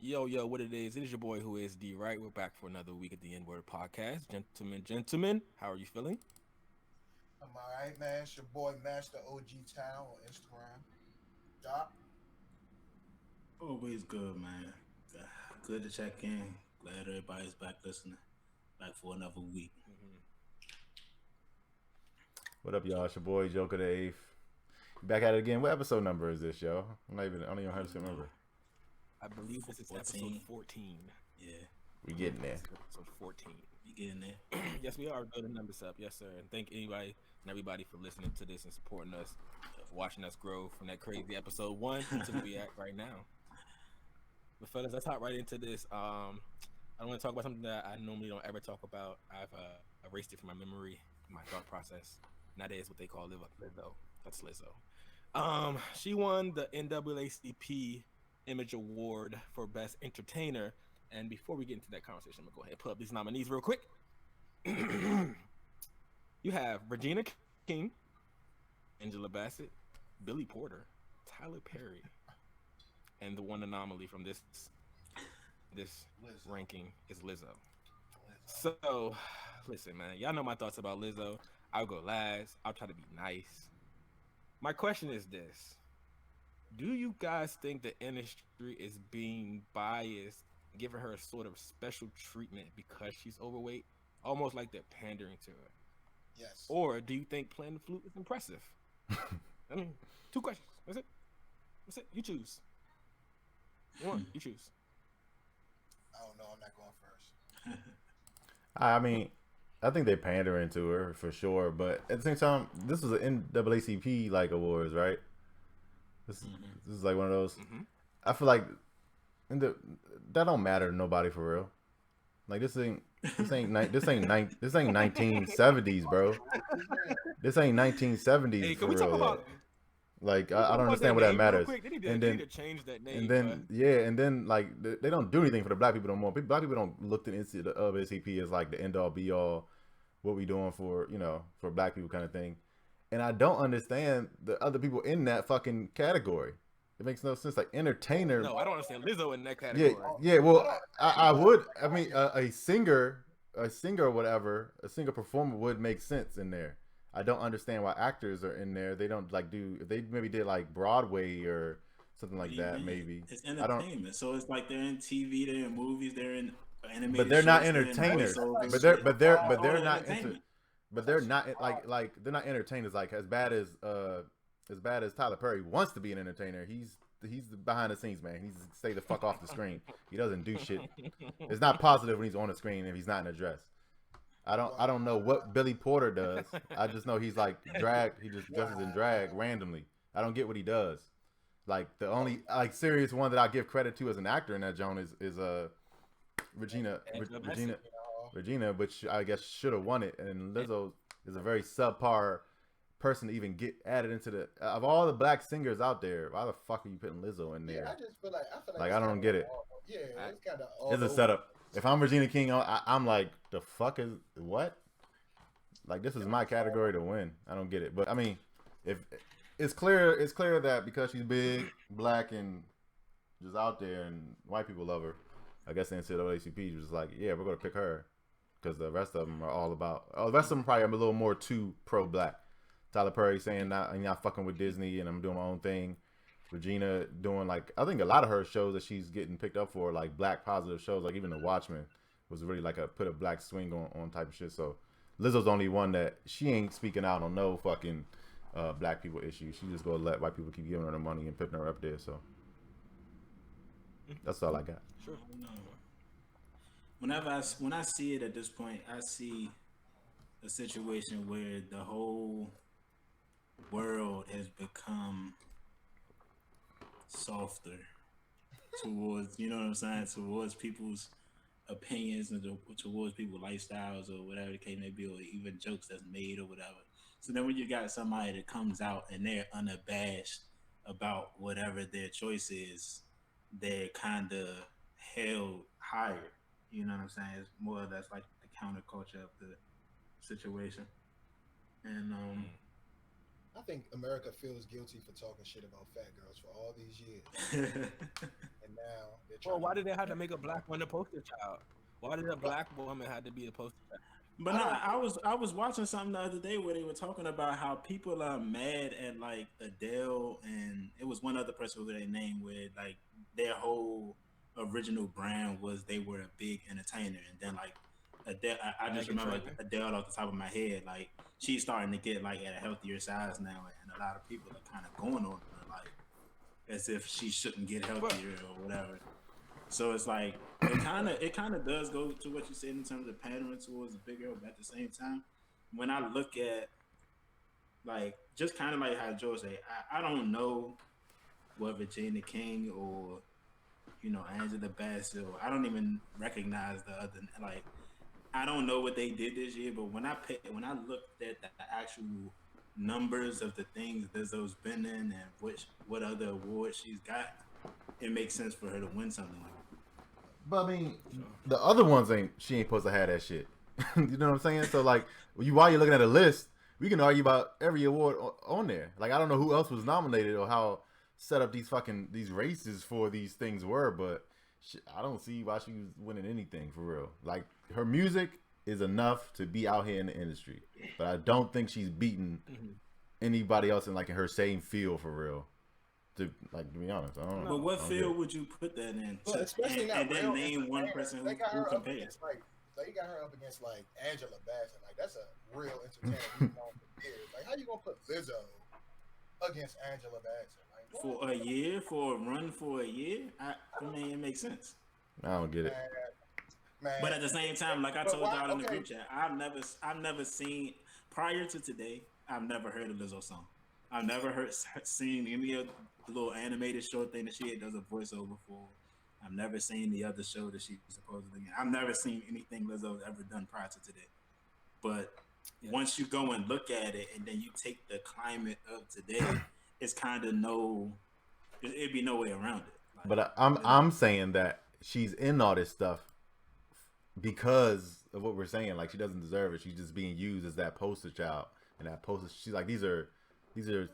Yo, what it is? It is your boy who is D. Right. We're back for another week at the N-Word podcast. Gentlemen, how are you feeling? I'm all right, man. It's your boy Master OG Town on Instagram. Doc. Always good, man. Good to check in. Glad everybody's back listening. Back for another week. What up, y'all? It's your boy Joker the Eighth. Back at it again. What episode number is this, yo? I don't even I have don't to know. remember. I believe this is episode 14. 14. Yeah, We getting there. This is episode 14. we getting there. Yes, we are building numbers up. Yes, sir. And thank anybody and everybody for listening to this and supporting us, for watching us grow from that crazy episode 1 to where we at right now. But fellas, let's hop right into this. I want to talk about something that I normally don't ever talk about. I've erased it from my memory, my thought process. And that is what they call Lizzo. That's Lizzo. She won the NAACP Image Award for Best Entertainer. And before we get into that conversation, I'm gonna go ahead and pull up these nominees real quick. You have Regina King, Angela Bassett, Billy Porter, Tyler Perry, and the one anomaly from this Lizzo. ranking is Lizzo. Lizzo. So, listen, man, y'all know my thoughts about Lizzo. I'll go last. I'll try to be nice. My question is this: do you guys think the industry is being biased, giving her a sort of special treatment because she's overweight, almost like they're pandering to her? Yes. Or do you think playing the flute is impressive? I mean, two questions. That's it. That's it. You choose. One, you choose. I don't know. I'm not going first. I mean, I think they pandering to her for sure, but at the same time, this was an NAACP like awards, right? This is like one of those. Mm-hmm. I feel like that don't matter to nobody for real. Like this ain't 1970s, bro. This ain't 1970s Hey, for can we talk real yet. about Like can we I talk don't about that understand what that name real matters. quick? And They need then to change that and name, bro. then yeah, and then like they don't do anything for the black people no more. Black people don't look to the NAACP as like the end all be all. What we doing for for black people kind of thing. And I don't understand the other people in that fucking category. It makes no sense. Like entertainer, No, I don't understand Lizzo in that yeah, category. yeah. I Well, don't. I You know. would. I mean, a singer or whatever, a singer performer would make sense in there. I don't understand why actors are in there. They don't like do. If they maybe did like Broadway or something What do like you that, mean? maybe. It's I don't. entertainment. So it's like they're in TV, they're in movies, they're in But animated they're not shorts, they're in entertainers. That's like voiceovers. But Shit. they're super but they're vibe. but That's all they're the not into. entertainment. But That's they're like not super vibe. like they're not entertainers. Like as bad as Tyler Perry wants to be an entertainer. He's the behind the scenes man. He's stay the fuck off the screen. He doesn't do shit. It's not positive when he's on the screen if he's not in a dress. I Well, don't know what Billy Porter does. I just know he's like drag. He just dresses in drag wow. randomly. I don't get what he does. Like the Well, only like serious one that I give credit to as an actor in that Joan is Regina Angela Regina Bassett. you know, Regina, which I guess should have won it. And Lizzo is a very subpar person to even get added into the of all the black singers out there. Why the fuck are you putting Lizzo in yeah. there? I feel like Like it's I kind don't of get like it. yeah, I, it's kind of It's all a over. setup. If I'm Regina King, I'm like the fuck is what? Like this is Yep, my it's all category to win. I don't get it. But I mean, if it's clear that because she's big, black, and just out there, and white people love her, I guess the NAACP was just like, yeah, we're gonna pick her because the rest of them are all about. Oh, the rest of them probably are a little more too pro-black. Tyler Perry saying I'm not fucking with Disney and I'm doing my own thing. Regina doing like I think a lot of her shows that she's getting picked up for like black positive shows, like even The Watchmen was really like a put a black swing on type of shit. So Lizzo's the only one that she ain't speaking out on no fucking black people issues. She just gonna let white people keep giving her the money and putting her up there. So that's all I got. sure. I don't know. Sure. When I see it at this point, I see a situation where the whole world has become softer towards, you know what I'm saying, towards people's opinions and towards people's lifestyles or whatever the case may be, or even jokes that's made or whatever. So then when you got somebody that comes out and they're unabashed about whatever their choice is, they're kind of held higher. You know what I'm saying? It's more or less like the counterculture of the situation. And I think America feels guilty for talking shit about fat girls for all these years, and now Well, why did they have to make a black one the poster child? Why did a black woman have to be the poster child? But no, I was watching something the other day where they were talking about how people are mad at like Adele, and it was one other person who they named, where like their whole original brand was they were a big entertainer, and then like Adele, I just remember Adele off the top of my head, like she's starting to get like at a healthier size now, and a lot of people are kind of going on her like as if she shouldn't get healthier or whatever. So it's like it kind of does go to what you said in terms of pandering towards the big girl, but at the same time, when I look at like just kind of like how Joe said, I don't know what Regina King or Angela Bassett, or I don't even recognize the other, like I don't know what they did this year, but when I looked at the actual numbers of the things Lizzo's been in and what other awards she's got, it makes sense for her to win something like that. But I mean, the other ones she ain't supposed to have that shit. You know what I'm saying? So like, while you're looking at a list, we can argue about every award on there. Like I don't know who else was nominated or how set up these races for these things were, but I don't see why she was winning anything for real. Like her music is enough to be out here in the industry, but I don't think she's beating anybody else in her same field for real. To be honest, I don't know. But what field would you put that in? Well, especially and then name one person who compares. They got her up against like Angela Bassett. Like that's a real entertainer who's known for years. Like how you gonna put Lizzo against Angela Bassett? Like, for a year, for a run for a year? I mean, it makes sense. I don't get it. Man. But at the same time, like I told y'all in the group chat, I've never seen prior to today. I've never heard a Lizzo song. I've never seen any of the little animated short thing that she does a voiceover for. I've never seen the other show that she's supposedly in. I've never seen anything Lizzo's ever done prior to today. But once you go and look at it, and then you take the climate of today, it's kind of it'd be no way around it. Like, but I'm saying that she's in all this stuff because of what we're saying. Like she doesn't deserve it. She's just being used as that poster child, and that poster. She's like these are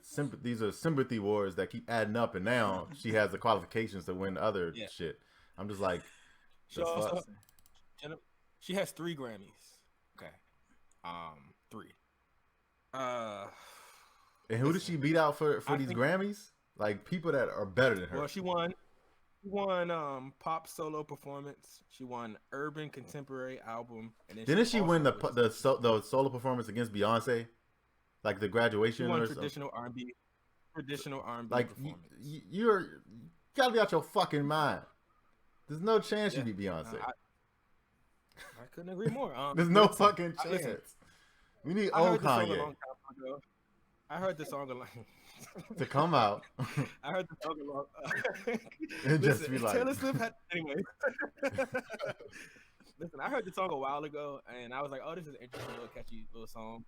sympathy wars that keep adding up, and now she has the qualifications to win other shit. I'm just like, she has 3 Grammys. Okay, 3. And who did she beat out for these Grammys? Like people that are better than her. Well, she won pop solo performance. She won urban contemporary album, and then didn't she win the solo performance against Beyonce? Like the graduation or traditional R&B like performance. You gotta be out your fucking mind. There's no chance you beat Beyonce. I couldn't agree more. There's no fucking chance. We need old Kanye. I heard the song a long to come out. I heard the song a long and just be like Taylor Swift had anyway. Listen, I heard the song a while ago, and I was like, "Oh, this is an interesting little catchy little song."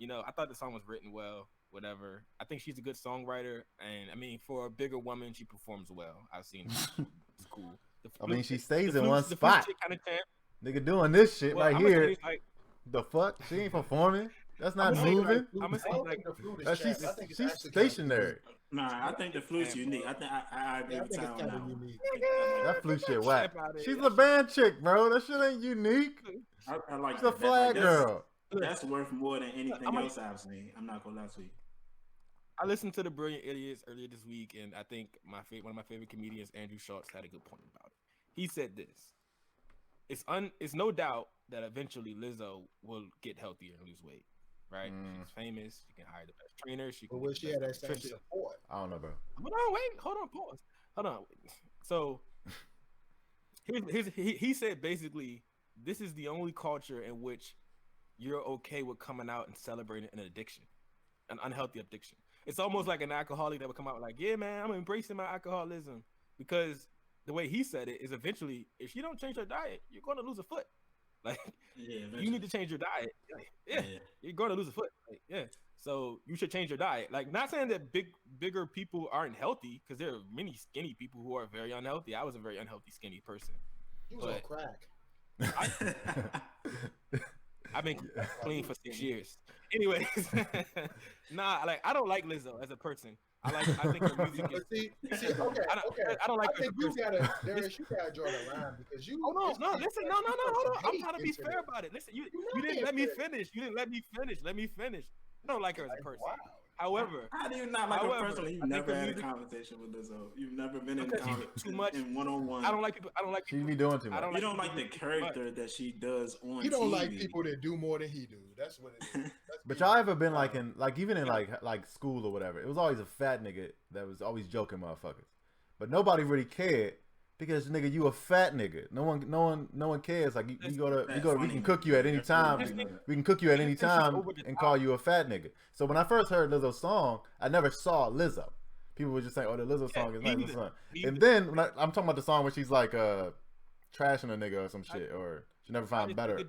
I thought the song was written well, whatever. I think she's a good songwriter, and I mean, for a bigger woman, she performs well. I've seen it. It's cool. She stays in one spot. Nigga doing this shit I'm here. The fuck? She ain't performing. That's not moving. She's stationary. Nah, I think the flute's unique. I agree with Tyler on that one. That flute shit whack. She's a band chick, bro. That shit ain't unique. I like She's a flag girl. That's worth more than anything else I've seen. I'm not gonna lie to you. I listened to the Brilliant Idiots earlier this week, and I think one of my favorite comedians, Andrew Schultz, had a good point about it. He said this: "It's no doubt that eventually Lizzo will get healthier and lose weight. Right? She's famous. She can hire the best trainer. She can. But she had that same support. I don't know, bro. Hold on, pause. Hold on. So he said basically, this is the only culture in which you're okay with coming out and celebrating an addiction, an unhealthy addiction. It's almost like an alcoholic that would come out like, yeah, man, I'm embracing my alcoholism. Because the way he said it is eventually, if you don't change your diet, you're going to lose a foot. Like, you need to change your diet. Like, you're going to lose a foot. Like, so you should change your diet. Like, not saying that bigger people aren't healthy, because there are many skinny people who are very unhealthy. I was a very unhealthy, skinny person. You was on crack. I've been clean for 6 years. Anyways, like I don't like Lizzo as a person, I think her music But is. see, okay. I don't like I think her you person. gotta, Darius, you gotta draw the line because you. Hold on, no, listen, no, hold on. I'm trying to be into fair this. about it. Listen, you not didn't being let me fair. finish. You didn't let me finish. Let me finish. I don't like her as a person. Wow. However, How do you not like her personally? You I think never her had a music conversation with Lizzo. You've never been in because she's too much. in one-on-one. I don't like people. She be doing too much. You don't like people the too character that she does on You don't TV. like people that do more than he do. That's what it is. But y'all ever been like in even in like school or whatever? It was always a fat nigga that was always joking motherfuckers, but nobody really cared because nigga you a fat nigga. No one cares. Like you go to we can cook you at any time. We can cook you at any time and call you a fat nigga. So when I first heard Lizzo's song, I never saw Lizzo. People were just saying, "Oh, the Lizzo song is nice." And then when I'm talking about the song where she's like trashing a nigga or some shit, or she never found better.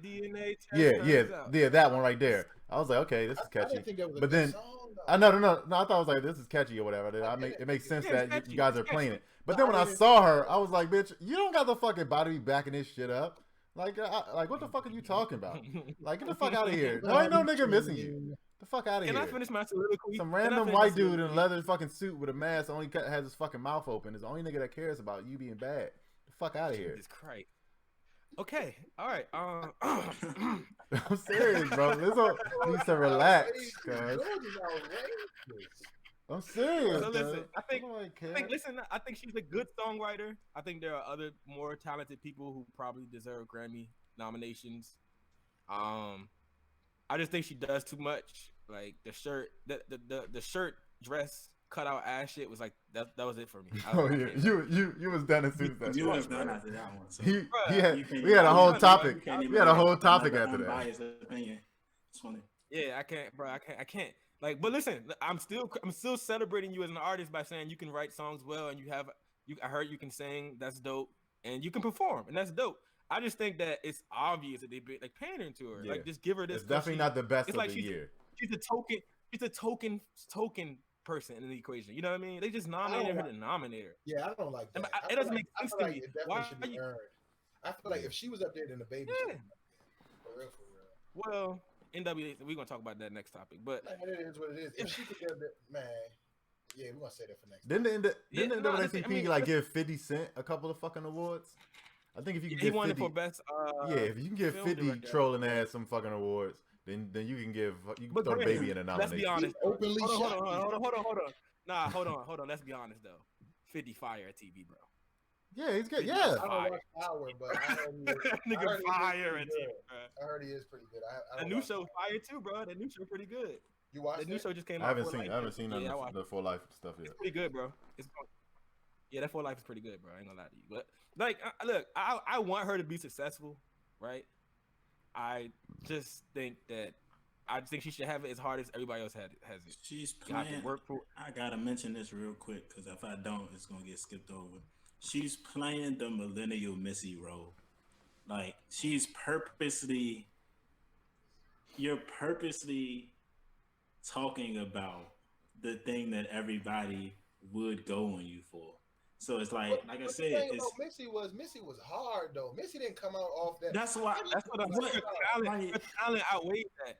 Yeah, that one right there. I was like, okay, this is catchy. But then I no, I thought I was like, this is catchy or whatever. It makes sense that you guys are playing it. But then when I saw her, I was like, bitch, you don't got the fucking body to be backing this shit up. Like what the fuck are you talking about? Like, get the fuck out of here. No, ain't no nigga missing you. The fuck out of here. Can I finish my soliloquy? Some random white dude in a leather fucking suit with a mask only has his fucking mouth open is the only nigga that cares about you being bad. The fuck out of here. Jesus Christ. Okay, all right. I'm serious, bro. Lizzo needs to relax, cuz. I'm serious. So listen, I think I she's a good songwriter. I think there are other more talented people who probably deserve Grammy nominations. I just think she does too much. Like the shirt, the shirt, dress, cut out ass shit was like that was it for me. You was done as soon as that. You was done after that one. So. We had a whole topic. We had a whole topic after that. Unbiased opinion. It's funny. Yeah, I can't, bro. I can't. Like, but listen, I'm still celebrating you as an artist by saying you can write songs well and I heard you can sing. That's dope, and you can perform, and that's dope. I just think that it's obvious that they be like pandering to her. Yeah. Like, just give her this. It's definitely not the best of the year. She's a token person in the equation. You know what I mean? They just nominated her to nominate her. Yeah, I don't like that. It doesn't make sense to me. Why should be earned? I feel like if she was up there, then the baby. Yeah. For real. Well, NWA, we're gonna talk about that next topic. But it is what it is. If she could get it, man. Yeah, we're gonna say that for next. Didn't the NAACP give 50 Cent a couple of fucking awards? I think if you can get 50, for best. If you can give 50 trolling ass some fucking awards, then you can throw the baby in a nomination. Let's be honest. Hold on. Nah, hold on. Let's be honest though. 50 fire at TV, bro. Yeah, he's good. Yeah. I don't watch Power, but I heard nigga fire at TV, bro. I heard he is pretty good. The new show fire too, bro. That new show pretty good. You watched the new show just came out. I haven't seen the For Life stuff yet. It's pretty good, bro. Yeah, that For Life is pretty good, bro. I ain't gonna lie to you. But like, look, I want her to be successful, right? I just think she should have it as hard as everybody else has it. She's playing. I gotta mention this real quick because if I don't, it's gonna get skipped over. She's playing the millennial Missy role. Like you're purposely talking about the thing that everybody would go on you for. So it's like I said, Missy was hard though. Missy didn't come out off that. That's what I'm saying.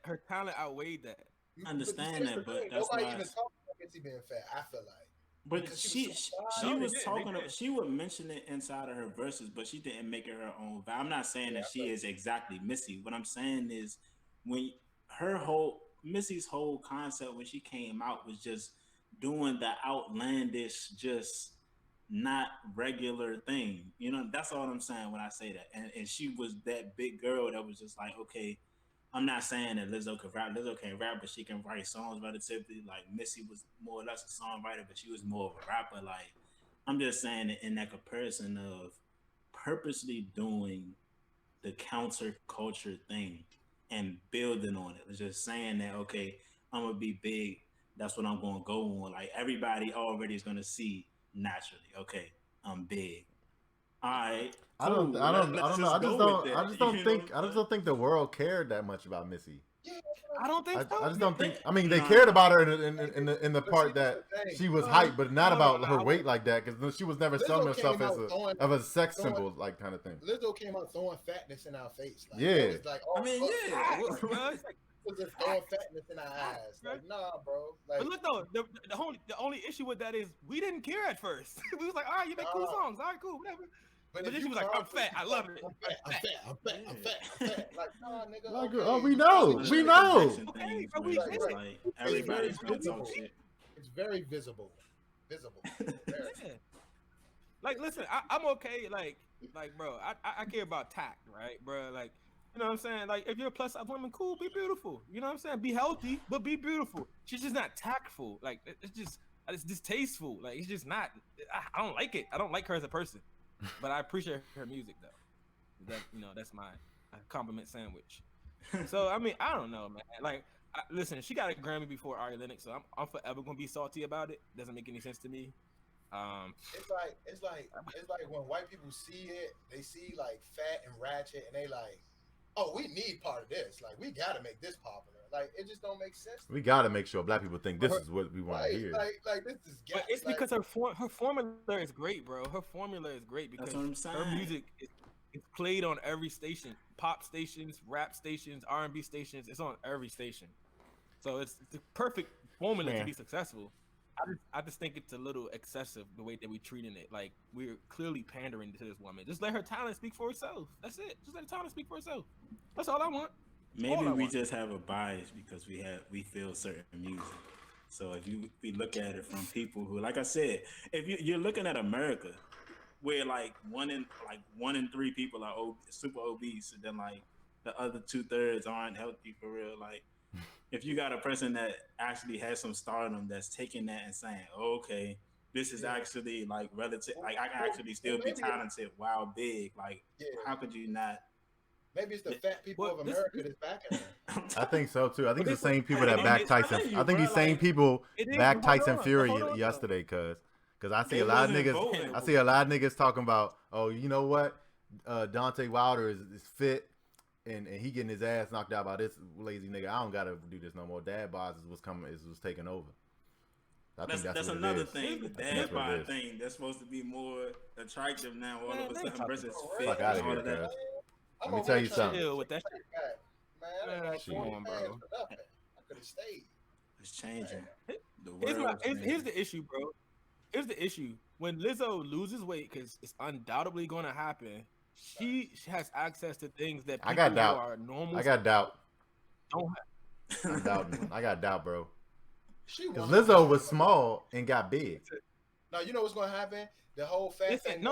Her talent outweighed that. I understand that, but that's nobody why. even talking about Missy being fat. I feel like. But she was talking about, she would mention it inside of her verses, but she didn't make it her own. But I'm not saying that she is exactly Missy. What I'm saying is when Missy's whole concept when she came out was just doing the outlandish, just not regular thing. You know, that's all I'm saying when I say that. And she was that big girl that was just like, okay, I'm not saying that Lizzo can rap. Lizzo can't rap, but she can write songs relatively. Like Missy was more or less a songwriter, but she was more of a rapper. Like I'm just saying that in that comparison of purposely doing the counterculture thing and building on it. It's just saying that, okay, I'm gonna be big. That's what I'm gonna go on. Like everybody already is gonna see naturally. Okay, I'm big. All right. I don't know. I just don't think the world cared that much about Missy. I don't think so. I just don't think. I mean, they cared about her in the part that she was hyped, but not about her weight like that because she was never selling herself as a sex symbol like kind of thing. Lizzo came out throwing fatness in our face. Like, yeah. Like, I mean, yeah. was just throwing fatness in our eyes. Like, nah, bro. Like, But look though, the only issue with that is we didn't care at first. We was like, all right, you make cool songs, all right, cool, whatever. But then she was like, I'm fat, I love it. I'm fat. Like, nah, nigga. Like, Okay, oh, we you know, probably- we know. Okay, Things where we it's get just it. like everybody's gonna talk shit. It's very visible. Very. Yeah. Like, listen, I'm okay. Like, bro, I care about tact, right, bro? Like, you know what I'm saying? Like, if you're a plus size woman, cool, be beautiful. You know what I'm saying? Be healthy, but be beautiful. She's just not tactful. Like, it's distasteful. Like, it's just not. I don't like it. I don't like her as a person, but I appreciate her music though. That's my compliment sandwich. So I mean, I don't know, man. Like, listen, she got a Grammy before Ari Lennox, so I'm forever gonna be salty about it. Doesn't make any sense to me. It's like when white people see it, they see like fat and ratchet, and they like, oh, we need part of this. Like, we gotta make this popular. Like, it just don't make sense. We gotta make sure black people think this is what we want to hear. Like this is. But it's because her formula is great, bro. Her formula is great because her music is played on every station, pop stations, rap stations, R&B stations. It's on every station, so it's the perfect formula to be successful. I just think it's a little excessive the way that we're treating it. Like, we're clearly pandering to this woman. Just let her talent speak for herself. That's it. Just let her talent speak for herself. That's all I want. Maybe we just have a bias because we feel certain music. So if we look at it from people who, like I said, if you're looking at America, where like one in three people are super obese, and then like the other 2/3 aren't healthy for real, like. If you got a person that actually has some stardom that's taking that and saying, oh, okay, this is actually like relative, like I can actually still be talented while big, like how could you not? Maybe it's the fat people of America that's backing her. I think so too. I think it's the same people that back Tyson. I think these same people back Tyson Fury yesterday, cause I see a lot of niggas. I see a lot of niggas talking about, oh, you know what, Deontay Wilder is fit. And he getting his ass knocked out by this lazy nigga. I don't gotta do this no more. Dad bod was taking over. That's another thing. The dad bod thing that's supposed to be more attractive now. All of a sudden, versus fit. Fuck out of here, guys. Let me tell you something. With that man, I could have stayed. It's changing. Here's the issue, bro. Here's the issue. When Lizzo loses weight, because it's undoubtedly going to happen. She has access to things that people who are normal. I got doubt. Don't have. I'm doubting. I got doubt, bro. Because Lizzo was small and got big. Now you know what's gonna happen. The whole fat thing.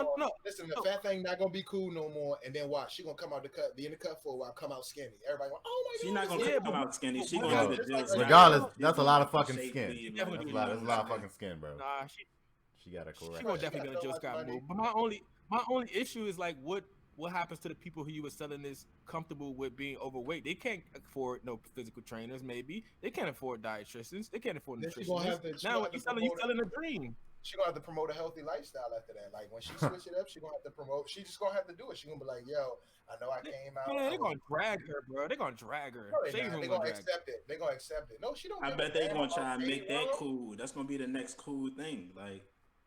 Listen, the fat thing not gonna be cool no more. And then watch, she gonna come out the cut, be in the cut for a while, come out skinny. Everybody going, oh my god. She's not gonna come out skinny. She gonna do the regardless. That's a lot of fucking skin. That's a lot of fucking skin, bro. Nah, she got a correct. She gonna definitely get a Joe Scott move. But my only issue is like what happens to the people who you were selling this comfortable with being overweight? They can't afford no physical trainers. Maybe they can't afford dietitians. They can't afford nutritionists. Now when you selling a dream. She gonna have to promote a healthy lifestyle after that. Like when she switch it up, she gonna have to promote. She just gonna have to do it. She gonna be like, "Yo, I know I came out." Man, they're gonna drag her, bro. They're gonna drag her. No, they're gonna accept it. They're gonna accept it. No, she don't. I bet they're gonna try and make that cool. That's gonna be the next cool thing. Like,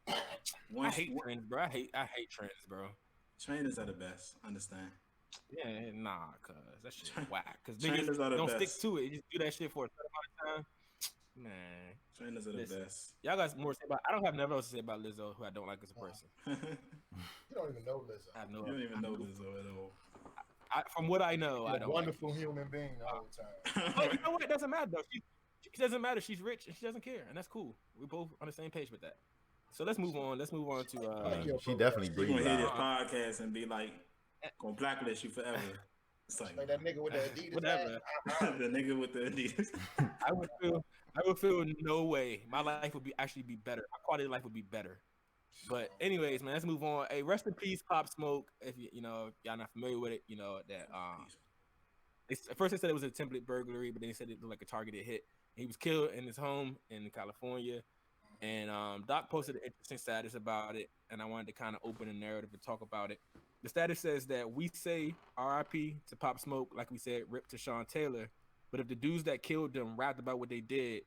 I hate trends, bro. I hate trends, bro. Trainers are the best. Understand? Yeah, nah, cause that shit whack. Cause niggas don't stick to it. You just do that shit for a certain amount of time. Man, trainers are the best. Y'all got more to say about. I don't have nothing else to say about Lizzo, who I don't like as a person. You don't even know Lizzo. I know. You don't even know Lizzo at all. From what I know, I don't. Wonderful human being the whole time. Oh, you know what? It doesn't matter though. She doesn't matter. She's rich and she doesn't care, and that's cool. We're both on the same page with that. So let's move on. Let's move on to. She definitely breathes. Gonna hear this podcast and be like, gonna blacklist you forever. It's like that nigga with the Adidas. Whatever. The nigga with the Adidas. I would feel no way. My life would actually be better. My quality of life would be better. But anyways, man, let's move on. Hey, rest in peace, Pop Smoke. If y'all not familiar with it, that at first they said it was a attempted burglary, but then they said it looked like a targeted hit. He was killed in his home in California. And Doc posted an interesting status about it, and I wanted to kind of open a narrative and talk about it. The status says that we say R.I.P. to Pop Smoke, like we said, rip to Sean Taylor. But if the dudes that killed them rapped about what they did,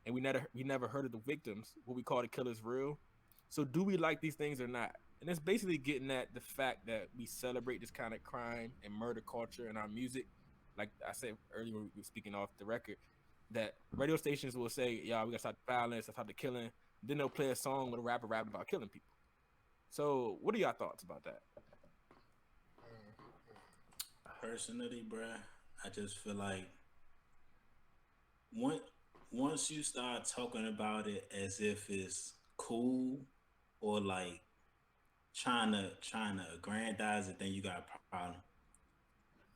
and we never heard of the victims, what we call the killers real. So do we like these things or not? And it's basically getting at the fact that we celebrate this kind of crime and murder culture in our music, like I said earlier, we were speaking off the record, that radio stations will say, "Yeah, we gotta stop the violence, stop the killing." Then they'll play a song with a rapper rapping about killing people. So, what are y'all thoughts about that? Personally, bruh, I just feel like once you start talking about it as if it's cool or like trying to aggrandize it, then you got a problem.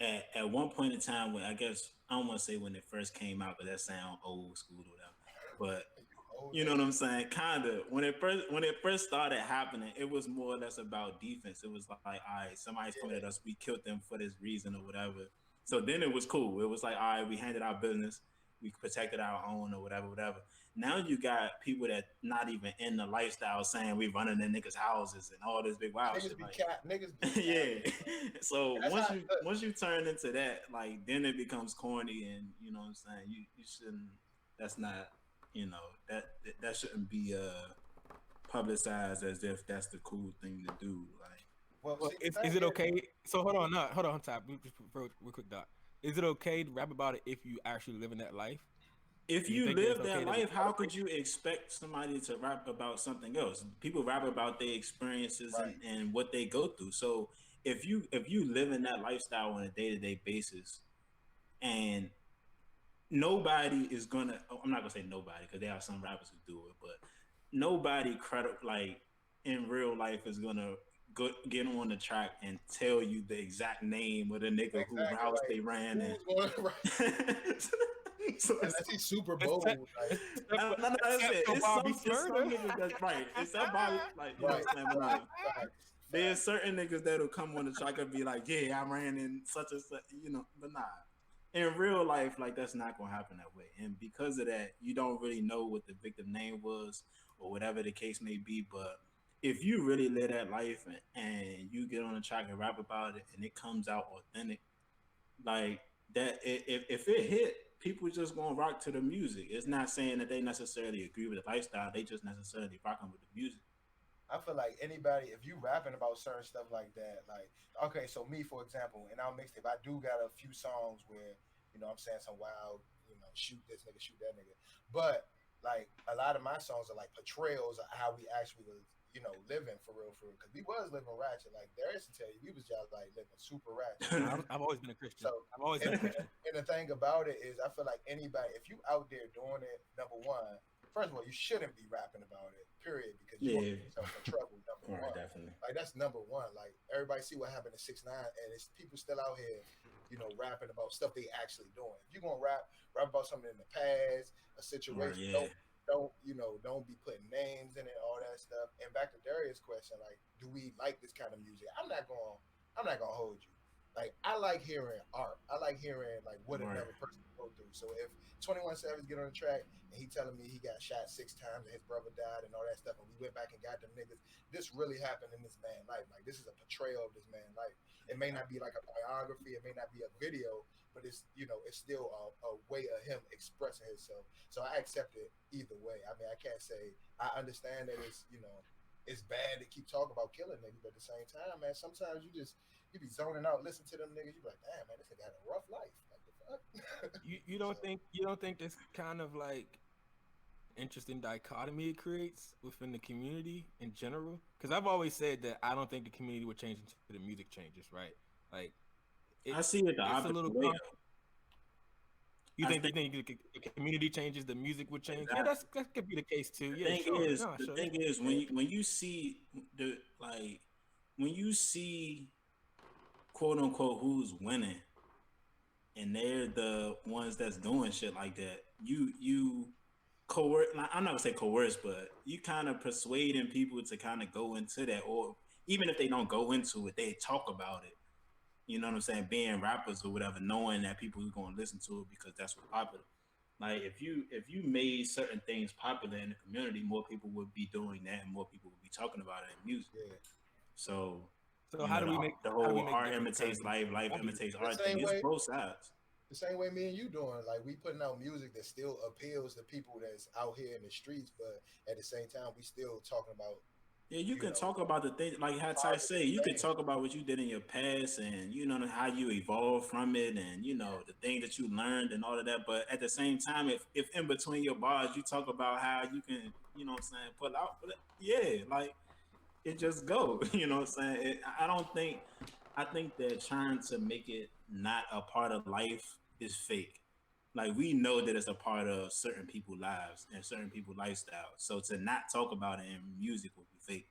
At one point in time, when I guess I don't want to say when it first came out, but that sound old school or whatever. But you know what I'm saying? Kinda. When it first started happening, it was more or less about defense. It was like, all right, somebody's coming at us, we killed them for this reason or whatever. So then it was cool. It was like, all right, we handled our business, we protected our own or whatever. Now you got people that not even in the lifestyle saying we running in niggas' houses and all this big wild Niggas shit. be Like, niggas be yeah. So That's how it looks. once you turn into that, like then it becomes corny, and you know what I'm saying. You shouldn't. That's not. You know that shouldn't be publicized as if that's the cool thing to do. Like, Well, Well, see, is it okay? So hold on, Top. Just real quick, Doc. Is it okay to rap about it if you actually live in that life? if Do you you think that it's live okay that that we life, how celebrate? could you expect somebody to rap about something else? People rap about their experiences right. and what they go through. So if you live in that lifestyle on a day to day basis, and nobody is gonna, I'm not gonna say nobody because there are some rappers who do it, but nobody like in real life is gonna get on the track and tell you the exact name of the nigga who Exactly house right. they ran in. Who's going right? So Unless he's super It's bold. te- Like, no, that's except it. for Bobby It's some Smurder. niggas that's right. It's that Bobby, like, you know right. what I'm saying? But nah, Facts. there's certain niggas that'll come on the track and be like, yeah, I ran in such and such, you know, but nah. In real life, like that's not gonna happen that way. And because of that, you don't really know what the victim name was or whatever the case may be. But if you really live that life and you get on the track and rap about it and it comes out authentic, like that, if it hit, people just gonna rock to the music. It's not saying that they necessarily agree with the lifestyle, they just necessarily rocking with the music. I feel like anybody, if you rapping about certain stuff like that, like, okay, so me, for example, in our mixtape, I do got a few songs where, I'm saying some wild, shoot this nigga, shoot that nigga. But, like, a lot of my songs are like portrayals of how we actually was, living for real, because we was living ratchet. Like, Darius to tell you, we was just like living super ratchet. I've always been a Christian. So, I've always been a Christian. and the thing about it is, I feel like anybody, if you out there doing it, number one, first of all, you shouldn't be rapping about it, period, because you want Yeah, yourself in trouble. Number right, one, definitely. like that's number one. Like everybody see what happened to 6ix9ine, and it's people still out here, rapping about stuff they actually doing. If you're gonna rap about something in the past, a Right, situation, yeah. don't be putting names in it, all that stuff. And back to Darius' question, like, do we like this kind of music? I'm not gonna hold you. Like, I like hearing art. I like hearing like what Right. another person go through. So if 21 Savage get on the track and he telling me he got shot 6 times and his brother died and all that stuff, and we went back and got them niggas, this really happened in this man's life. Like, this is a portrayal of this man's life. It may not be like a biography, it may not be a video, but it's it's still a way of him expressing himself. So I accept it either way. I mean, I can't say I understand that it's bad to keep talking about killing niggas, but at the same time, man, sometimes you be zoning out, listen to them niggas, you be like, damn, man, this nigga had a rough life. Like, the fuck? You don't think this kind of like interesting dichotomy it creates within the community in general? Because I've always said that I don't think the community would change until the music changes, right? Like, I see it the it's a opposite little. way. You I think the community changes, the music would change? Exactly. Yeah, that could be the case too. The Yeah, thing sure. is, No, the sure. thing is, when you see when you see quote unquote who's winning, and they're the ones that's doing shit like that, you coerce. I'm not gonna say coerce, but you kind of persuading people to kind of go into that, or even if they don't go into it, they talk about it. You know what I'm saying? Being rappers or whatever, knowing that people are going to listen to it because that's what's popular. Like if you made certain things popular in the community, more people would be doing that, and more people would be talking about it in music. Yeah. So So how do we make the how do we whole make art different imitates kinds of life music? imitates The art same thing. It's way. both sides. The same way me and you doing, like we putting out music that still appeals to people that's out here in the streets, but at the same time we still talking about Yeah, you can talk about the thing, like how Ty say, you can talk about what you did in your past and, you know, how you evolved from it and, you know, the thing that you learned and all of that. But at the same time, if in between your bars, you talk about how you can, you know what I'm saying, pull out, yeah, like it just go, you know what I'm saying? I think that trying to make it not a part of life is fake. Like we know that it's a part of certain people's lives and certain people's lifestyles. So to not talk about it in music would be fake.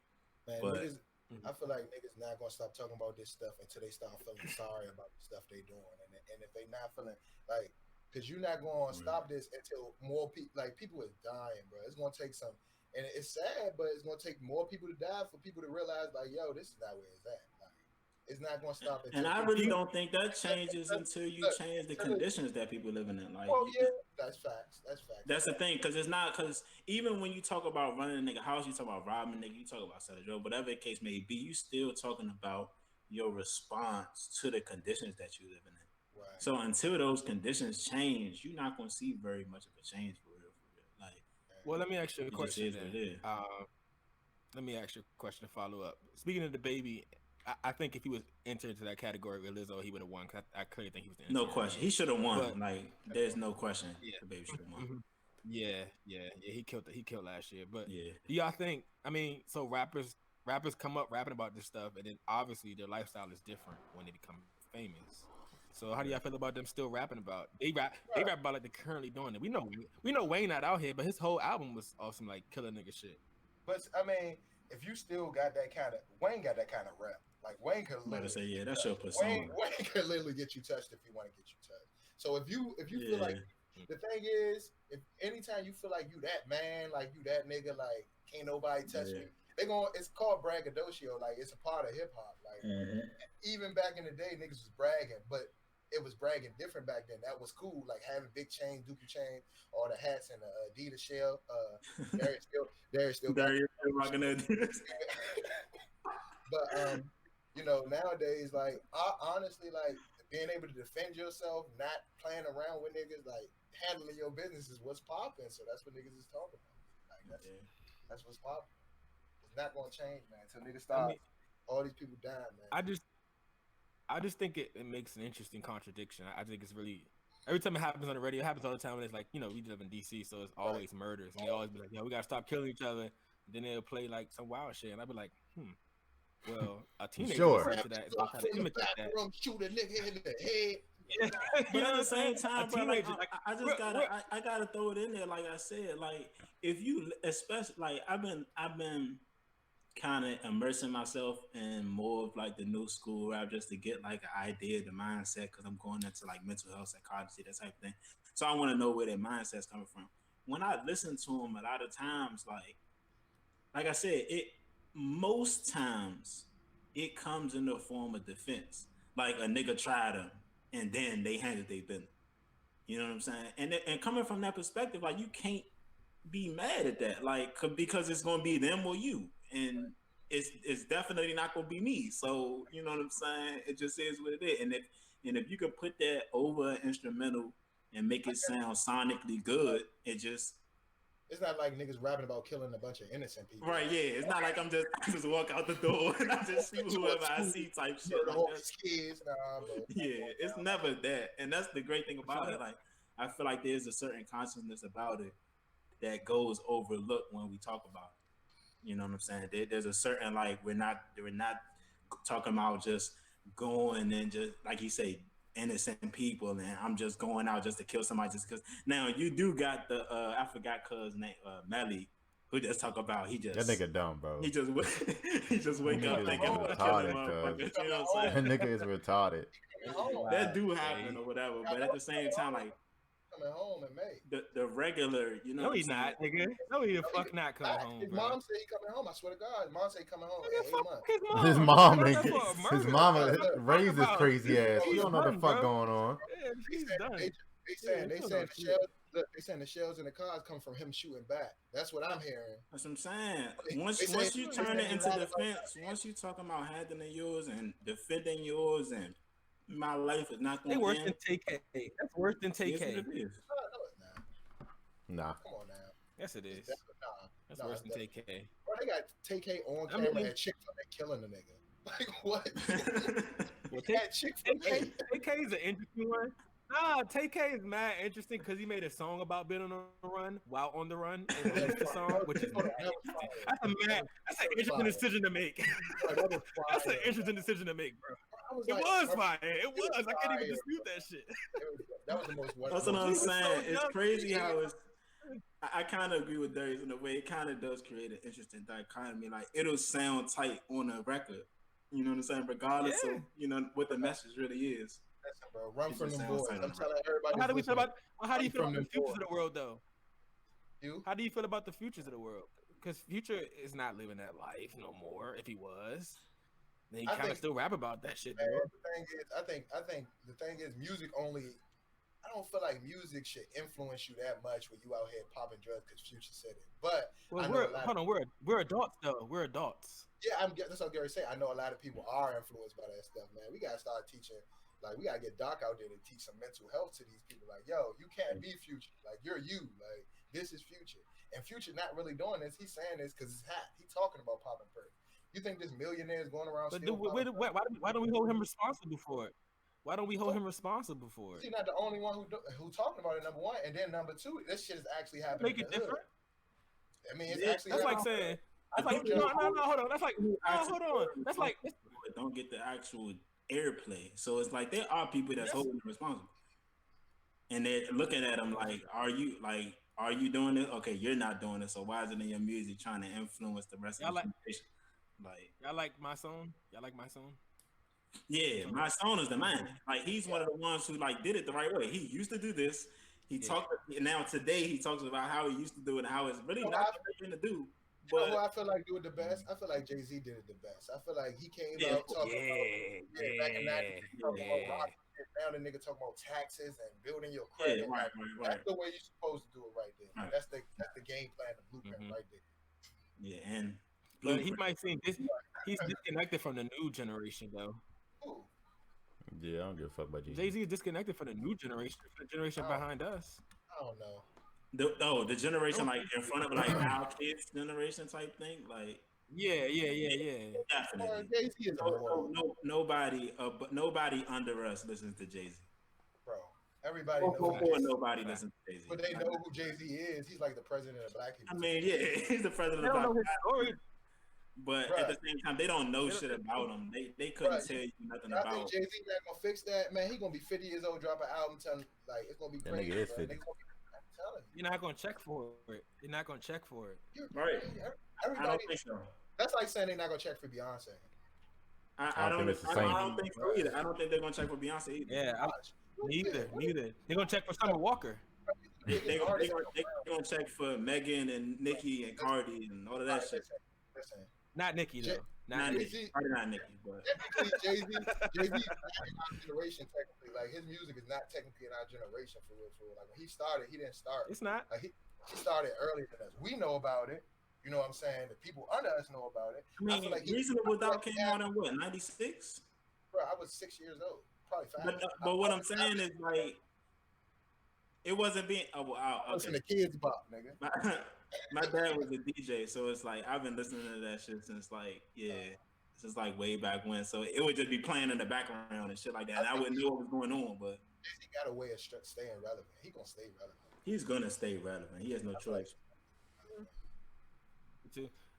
Man, But niggas, I feel like niggas not gonna stop talking about this stuff until they start feeling sorry about the stuff they doing, and if they not feeling like, cause you're not gonna stop this until more people, like people is dying, bro. It's gonna take some, and it's sad, but it's gonna take more people to die for people to realize, like, yo, this is not where it's at. Like, it's not gonna stop and until I people. really don't think that changes until you change the conditions that people living in. Like, Oh yeah, that's facts. That's facts. that's the thing, because it's not because even when you talk about running a nigga house, you talk about robbing a nigga, you talk about selling drugs, whatever the case may be, you still talking about your response to the conditions that you living in. Right. So until those conditions change, you're not gonna see very much of a change for real. Like, well, let me ask you a it just question is what it is. then. Let me ask you a question to follow up. Speaking of the baby, I think if he was entered into that category with Lizzo, he would have won. Cause I clearly think he was the No question. He should have won. But- like, there's no question. Yeah. The baby should have won. Yeah. He killed last year. But Yeah. do y'all think? I mean, so rappers come up rapping about this stuff, and then obviously their lifestyle is different when they become famous. So how do y'all feel about them still rapping about? They rap about like they're currently doing it. We know Wayne not out here, but his whole album was awesome, like killer nigga shit. But I mean, if you still got that kind of Wayne got that kind of rap. Like Wayne could Better say, literally, yeah, that's your persona. Wayne could literally get you touched if he want to get you touched. So if you feel like, the thing is, if anytime you feel like you that man, like you that nigga, like can't nobody touch me, it's called braggadocio. Like it's a part of hip hop. Like even back in the day, niggas was bragging, but it was bragging different back then. That was cool, like having big chain, Dookie chain, or the hats and the Adidas shell. Darius still rocking that. But you know, nowadays, like honestly, like being able to defend yourself, not playing around with niggas, like handling your business is what's popping. So that's what niggas is talking about. Like that's what's popping. It's not gonna change, man. Until niggas stop all these people dying, man. I just think it makes an interesting contradiction. I think it's really every time it happens on the radio, it happens all the time. And it's like, you know, we live in DC, so it's always murders, and they always be like, yo, we gotta stop killing each other. And then they'll play like some wild shit, and I'd be like, well, a teenager listen to that is gonna try to imitate that. Shoot a nigga in the head. Yeah. But at the same time, bro, like, I just I gotta throw it in there. Like I said, like if you, especially like I've been kind of immersing myself in more of like the new school rap just to get like an idea, the mindset, because I'm going into like mental health, psychology, that type of thing. So I want to know where their mindset's coming from. When I listen to them, a lot of times, like I said, most times it comes in the form of defense. Like a nigga tried them and then they handled their business. You know what I'm saying? And coming from that perspective, like you can't be mad at that, like because it's gonna be them or you, and it's definitely not gonna be me. So you know what I'm saying? It just is what it is. And if you can put that over an instrumental and make it sound sonically good, it's not like niggas rapping about killing a bunch of innocent people. Right, yeah. It's not like I just walk out the door and I just shoot whoever I see type shit. Like kids, it's never that. And that's the great thing about it. Like I feel like there's a certain consciousness about it that goes overlooked when we talk about it. You know what I'm saying? There's a certain, like, we're not talking about just going and just, like you say, innocent people, and I'm just going out just to kill somebody just because. Now you do got the I forgot cuz name, Melly, who just talk about that nigga dumb, bro. He just wake up thinking about killing motherfuckers. You know what I'm saying? That nigga is retarded. That do happen or whatever, but at the same time, like coming home in May. The regular, you know. No, he's not, nigga. No, he the fuck not coming home. His bro. mom said he coming home. I swear to God, his mom said he coming home in 8 months. His mom, his mama raised this crazy ass. She don't know what the fuck going on. Yeah, he's done. They saying the shells. Look, they saying the shells in the cars come from him shooting back. That's what I'm hearing. That's what I'm saying. Once you turn it into defense, once you talking about handling yours and defending yours, and my life is not going to worse than TK. That's worse than TK. No, it's not. Nah. Come on now. Yes, it is. Nah. That's worse than TK. Bro, they got TK on camera and Chick-fil-A killing the nigga. Like what? Well, Chick-fil-A. TK is an interesting one. Nah, TK is mad interesting because he made a song about being on the run while on the run and released the song, which is mad interesting. That's an interesting decision to make. That's an interesting decision to make, bro. It was fire. It was. I can't even dispute that shit. That was the most. That's what I'm saying. It's crazy how it's. I kind of agree with Darius in a way. It kind of does create an interesting dichotomy. Like it'll sound tight on a record. You know what I'm saying? Regardless of what the message really is. Listen, bro, run from them boys. I'm telling everybody. How do we feel about? How do you feel about the futures of the world, though? You? How do you feel about the futures of the world? Because Future is not living that life no more. If he was, then he kind of still rap about that shit. Man, the thing is, I think the thing is, music only. I don't feel like music should influence you that much when you out here popping drugs because Future said it. But we're adults though. We're adults. Yeah, that's what Gary said. I know a lot of people are influenced by that stuff, man. We gotta start teaching. Like, we gotta get Doc out there to teach some mental health to these people. Like, yo, you can't be Future. Like, you're you. Like, this is Future. And Future not really doing this. He's saying this because it's hot. He's talking about popping perk. You think this millionaire is going around? But why don't we hold him responsible for it? Why don't we hold him responsible for it? He's not the only one who talking about it. Number one, and then number two, this shit is actually happening. Make it different. I mean, it's actually. That's like saying. That's like no, hold on. That's like hold on. That's like don't get the actual airplay. So it's like there are people that's holding them responsible, and they're looking at them like, are you doing it? Okay, you're not doing it. So why is it in your music trying to influence the rest of the generation? Like y'all like my song? Y'all like my song? Yeah, my son is the man. Like he's one of the ones who like did it the right way. He used to do this. He talked now today. He talks about how he used to do it and how it's really not the right thing to do. But who I feel like do it the best? I feel like Jay-Z did it the best. I feel like he came out talking about back in '90s, talking about rock. Now the nigga talking about taxes and building your credit. Right. That's the way you're supposed to do it right there. Right. That's the game plan, the blueprint right there. Yeah, and but he might think he's disconnected from the new generation though. Ooh. Yeah, I don't give a fuck about Jay-Z is disconnected from the new generation, from the generation behind us. I don't know. The generation like in front of like our kids generation type thing, like yeah. Definitely. Jay-Z is nobody under us listens to Jay-Z. Bro, everybody knows. Nobody listens to Jay-Z. But they know who Jay-Z is. He's like the president of black people. I mean, yeah, he's the president of black people. But at the same time, they don't know shit about him. They couldn't tell you nothing about him. I think Jay-Z not gonna fix that, man. He gonna be 50 years old, drop an album, telling like it's gonna be crazy. That nigga is 50. You're not gonna check for it. You're not gonna check for it. Right. I don't think so. That's like saying they're not gonna check for Beyonce. I don't think so either. I don't think they're gonna check for Beyonce either. Yeah, neither. They're gonna check for Summer Walker. They're gonna check for Megan and Nicki and Cardi and all of that shit. Listen. Not Nicki though. Not Nicki. Probably not Nicki, but Jay-Z is not in our generation technically. Like his music is not technically in our generation for real. Like when he started, he didn't start. It's not. Like he started earlier than us. We know about it. You know what I'm saying? The people under us know about it. I mean, like Reasonable Doubt came out in what, 96? Bro, I was 6 years old. Probably 5. But what I'm saying is like, it wasn't being. I was in the kids' bop, nigga. My dad was a DJ, so it's like I've been listening to that shit since like since like way back when. So it would just be playing in the background and shit like that. And I wouldn't know what was going on, but he got a way of staying relevant. He gonna stay relevant. He's gonna stay relevant. He has no choice.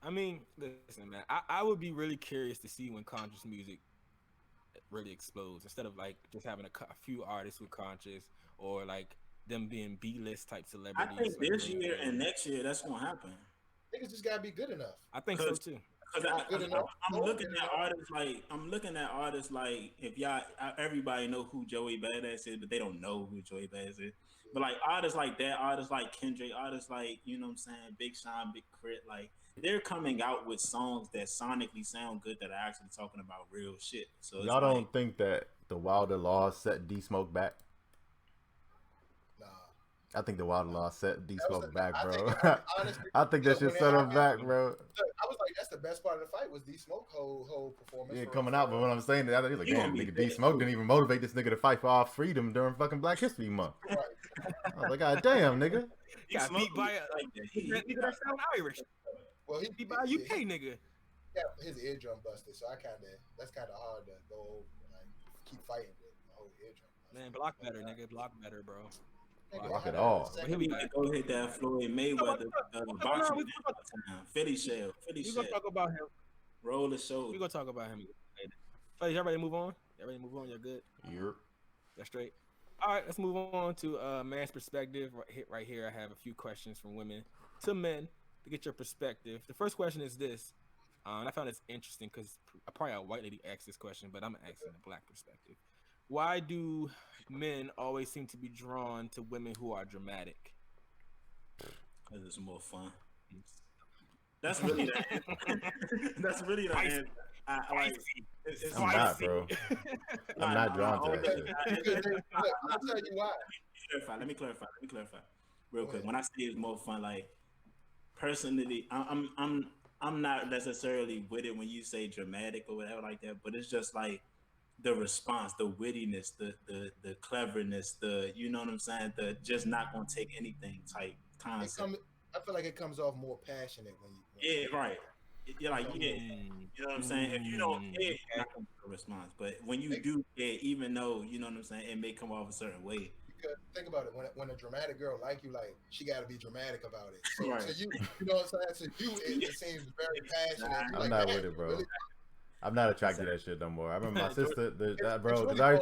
I mean, listen, man. I would be really curious to see when conscious music really explodes instead of like just having a few artists with conscious or like them being B-list type celebrities. I think this year and next year that's gonna happen. Niggas just gotta be good enough. I think so too. I'm looking at artists like if y'all everybody know who Joey Badass is, but they don't know who Joey Badass is. But like artists like that, artists like Kendrick, artists like, you know what I'm saying, Big Sean, Big Crit, like they're coming out with songs that sonically sound good that are actually talking about real shit. So y'all don't think that the Wilder Law set D Smoke back? I think the Wilder Law set D Smoke back, bro. I think that shit set him back, bro. I was like, that's the best part of the fight was D Smoke whole performance. Yeah, coming out, but what I'm saying is, I was like, damn, nigga, D Smoke didn't even motivate this nigga to fight for our freedom during fucking Black History Month. Right. I was like, God damn, nigga. Got beat by a nigga that sound Irish. Well, He by UK nigga. Yeah, his eardrum busted, so that's kind of hard to go like keep fighting with the whole eardrum. Man, block better, nigga. Block better, bro. Block it all. But he'll be back. Go hit that Floyd Mayweather boxing We time. Philly shell. gonna talk about him. Roll the shoulder. We gonna talk about him later. Fellas, y'all ready to move on? Y'all ready to move on? Y'all good? Yep. That's straight. All right, let's move on to man's perspective. Right here, I have a few questions from women to men to get your perspective. The first question is this. And I found this interesting because probably a white lady asked this question, but I'm asking the black perspective. Why do men always seem to be drawn to women who are dramatic? Because it's more fun. That's really the answer. That's really the answer. I'm not, bro. I'm not drawn to that shit. I'll tell you why. Let me clarify real quick. When I say it's more fun, like personally, I'm not necessarily with it when you say dramatic or whatever like that, but it's just like the response, the wittiness, the cleverness, you know what I'm saying, the just not gonna take anything type concept. I feel like it comes off more passionate when you. Yeah, right. You're like, yeah, you know what I'm saying? If you don't care, you're not gonna get a response. But when you do care, even though, you know what I'm saying, it may come off a certain way. Because think about it, when a dramatic girl like you, like, she got to be dramatic about it. So, Right. so you know what I'm saying? To you, it seems very passionate. I'm like, not with it, bro. Really? I'm not attracted to that shit no more. I remember my sister, bro, because I already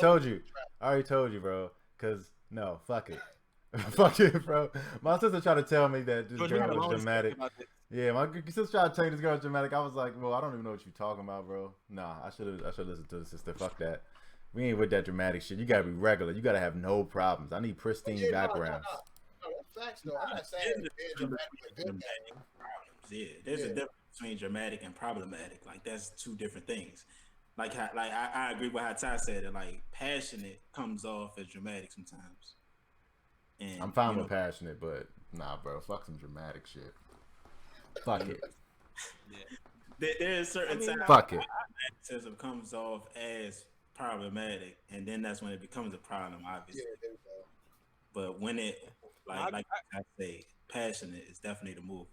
told you, bro. Because, no, fuck it. Fuck it, bro. My sister tried to tell me that this girl was dramatic. Yeah, my sister tried to tell me this girl was dramatic. I was like, well, I don't even know what you're talking about, bro. Nah, I should listen to the sister. Fuck that. We ain't with that dramatic shit. You gotta be regular. You gotta have no problems. I need pristine backgrounds. No, that's facts, though. I'm not saying being dramatic is a good thing. Yeah, there's a difference between dramatic and problematic. Like, that's two different things. Like I agree with how Ty said it. Like, passionate comes off as dramatic sometimes. And I'm fine with passionate, but nah, bro. Fuck some dramatic shit. Fuck it. Yeah. There's certain times. Fuck it. Magnetism comes off as problematic, and then that's when it becomes a problem, obviously. Yeah, there we go. But when it, like I say, passionate is definitely the move.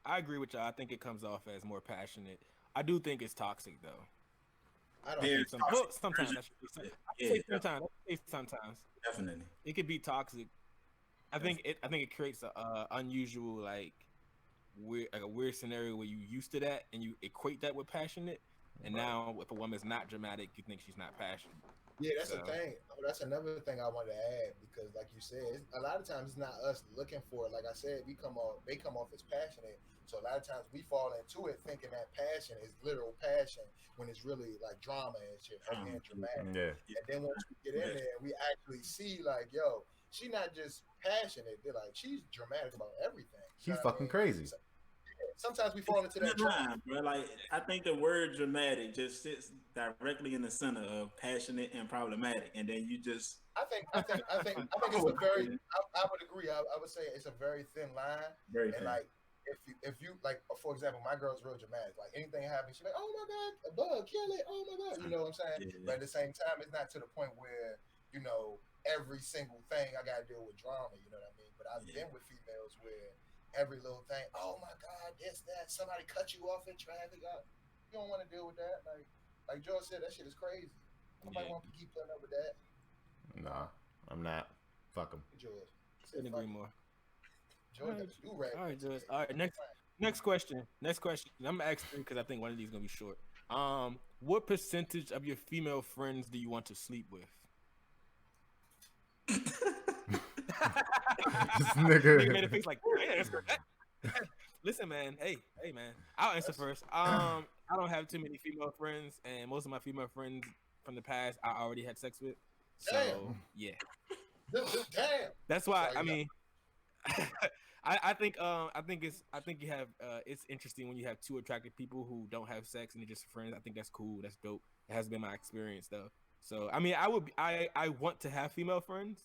I agree with y'all. I think it comes off as more passionate. I do think it's toxic, though. I don't think sometimes. Sometimes. Definitely. It could be toxic. I think it creates a unusual, like a weird scenario where you used to that and you equate that with passionate, and now if a woman's not dramatic, you think she's not passionate. Yeah, that's the thing. That's another thing I wanted to add, because, like you said, a lot of times it's not us looking for it. Like I said, they come off as passionate. So a lot of times we fall into it thinking that passion is literal passion when it's really like drama and shit, and dramatic. Yeah. And then once we get in there, we actually see like, yo, she's not just passionate. They're like, she's dramatic about everything. She's fucking crazy. So, sometimes we fall into that trap. Bro. Like, I think the word dramatic just sits directly in the center of passionate and problematic, and then you just. I think it's a very. I would agree. I would say it's a very thin line. Very thin. And like, if you like, for example, my girl's real dramatic. Like, anything happens, she's like, "Oh my god, a bug, kill it! Oh my god," you know what I'm saying? Yeah. But at the same time, it's not to the point where, you know, every single thing I gotta deal with drama. You know what I mean? But I've been with females where every little thing, oh my god, this, that, somebody cut you off in traffic. You don't want to deal with that. Like George said, that shit is crazy. Nobody want to keep putting up with that. Nah, I'm not. Fuck him. George. Couldn't agree more. George, all right, George. All right, next question. I'm gonna ask three because I think one of these is gonna be short. What percentage of your female friends do you want to sleep with? This nigga made a face like, listen, man. Hey, man. I'll answer first. I don't have too many female friends, and most of my female friends from the past I already had sex with. So yeah. Damn. That's why. I mean, I think you have. It's interesting when you have two attractive people who don't have sex and they're just friends. I think that's cool. That's dope. It has been my experience though. So I mean, I want to have female friends,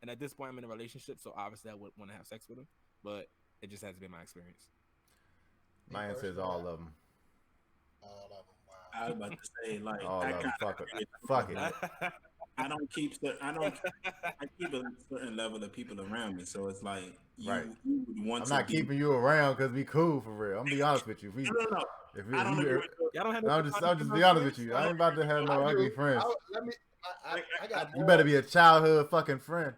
and at this point I'm in a relationship, so obviously I would want to have sex with them. But it just hasn't been my experience. My answer is all of them. All of them. Wow. I was about to say, like, all of them. Fuck it. I don't keep I keep a certain level of people around me, so it's like Right. you would want I'm to not be. keeping you around because we cool for real. I'm gonna be honest with you. No. If I don't agree with you. Y'all don't have no I'll just be honest with you. I ain't about to have no I ugly do. friends. I got You more. better be a childhood fucking friend.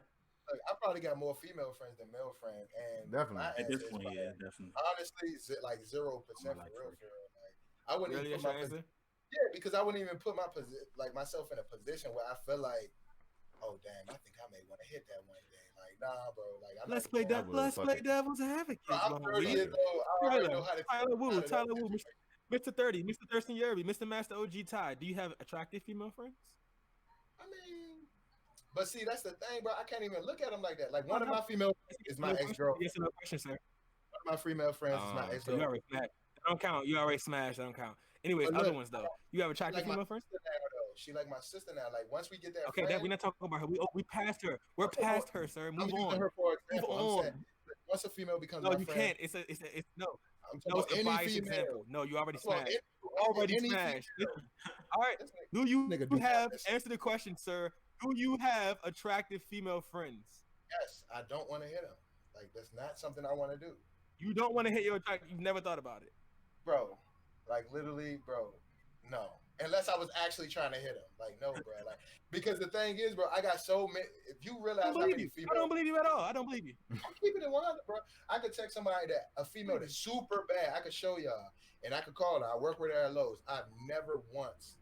Like, I probably got more female friends than male friends, and Definitely. my At this answer is point, probably, yeah, definitely. honestly, like 0% for Like real. for- Like, I wouldn't Really, even that's put your answer? yeah, because I wouldn't even put myself in a position where I feel like, oh damn, I think I may want to hit that one day. Like, nah, bro. Like, I'm Let's not play going. that. Let's play devil's advocate. Bro, I'm Why 30 we? years old. I already know how to Tyler Wu, how to Tyler Wu, know. Mr. 30, Mr. Thurston Yerby, Mr. Master OG Ty. Do you have attractive female friends? I mean, but see, that's the thing, bro. I can't even look at them like that. Like, one of my female friends is my ex-girlfriend. Yes, no question, sir. One of my female friends is my So you ex-girlfriend. already smashed. That don't count. You already smashed. That don't count. Anyways, But look, other ones though. You have attractive like my female friends? sister now, though. She like my sister now. Like, once we get that Okay, friend, that we're not talking about her. We passed her. We're past her, sir. I'm Move using on. her for Move example. I'm on. saying, once a female becomes No, my you friend, can't. It's no. I'm talking No, it's about a any biased female. example. No, you already I'm talking smashed. about Already any smashed. female. All right. This Do you nigga do have this. answer the question, sir? Do you have attractive female friends? Yes, I don't want to hit them. Like, that's not something I want to do, You don't want to hit your attractive. You've never thought about it. bro. Like, literally, bro. No, unless I was actually trying to hit him. Like, no, bro. Like, because the thing is, bro, I got so many. If you I realize don't how believe many you. females, I don't believe you at all. I don't believe you. I'm keeping it 100, bro. I could text somebody a female that's super bad. I could show y'all, and I could call her. I work with her at Lowe's. I've never once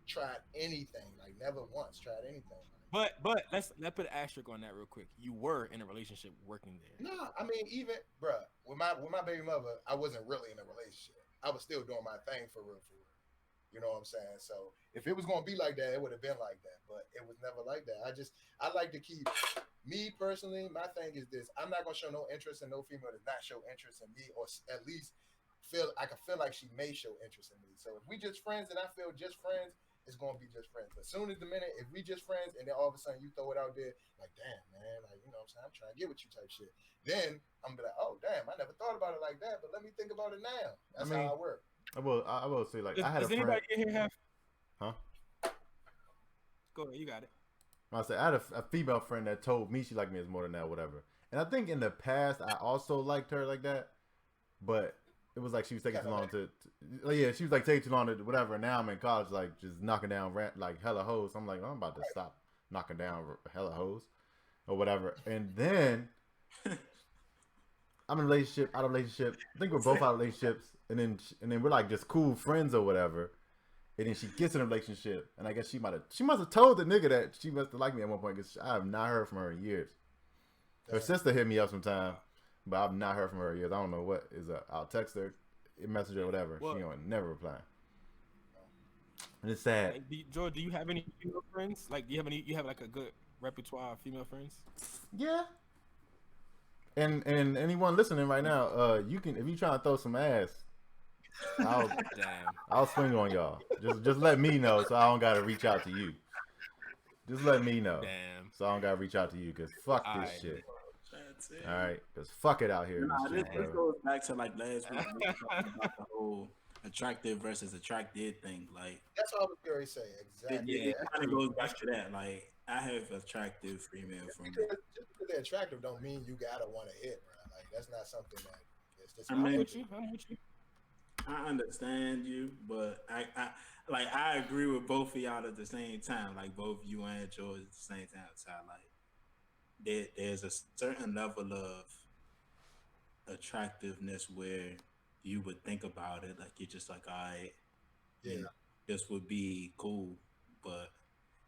tried anything. Like, never once tried anything. But let's put an asterisk on that real quick. You were in a relationship working there. No, I mean, even, bro, with my baby mother, I wasn't really in a relationship. I was still doing my thing for real. You know what I'm saying? So if it was gonna be like that, it would have been like that. But it was never like that. I like to keep, me personally, my thing is this: I'm not gonna show no interest in no female that not show interest in me, or at least I can feel like she may show interest in me. So if we just friends and I feel just friends, it's gonna be just friends. But soon as the minute, if we just friends and then all of a sudden you throw it out there, like, damn, man, like, you know what I'm saying, I'm trying to get with you type shit. Then I'm gonna be like, oh damn, I never thought about it like that, but let me think about it now. That's how I work. I will say, like, I had a Does friend. anybody in here have? Huh? Go ahead, you got it. I said I had a female friend that told me she liked me as more than that, whatever. And I think in the past I also liked her like that, but it was like she was taking too long yeah, she was like taking too long to whatever. And now I'm in college, like just knocking down like hella hoes. I'm like, I'm about to stop knocking down hella hoes or whatever. And then I'm in a relationship, out of relationship. I think we're both out of relationships, and then we're like just cool friends or whatever. And then she gets in a relationship, and I guess she must have told the nigga that she must have liked me at one point, because I have not heard from her in years. Her sister hit me up sometime, but I've not heard from her in years. I don't know what is up. I'll text her, message her, whatever. Well, she don't never reply. And it's sad. Like, George, do you have any female friends? Like, do you have like a good repertoire of female friends? Yeah. And anyone listening right now, you can, if you trying to throw some ass, I'll swing on y'all. Just let me know so I don't gotta reach out to you. Just let me know. Damn. So I don't gotta reach out to you, because fuck this shit. That's it. All right, because fuck it out here. Nah, in this this shit, goes back to like last week. We were talking about the whole attractive versus attracted thing. Like, That's what I was going to say. Exactly. it kind of goes back to that. Like, I have attractive female friends. Just because they're attractive don't mean you gotta want to hit, bro. Like, that's not something that it's just. I mean, I'm with you. I understand you, but I agree with both of y'all at the same time. Like, both you and George at the same time. So like, there's a certain level of attractiveness where you would think about it, like you're just like, all right, Yeah. you know, this would be cool, but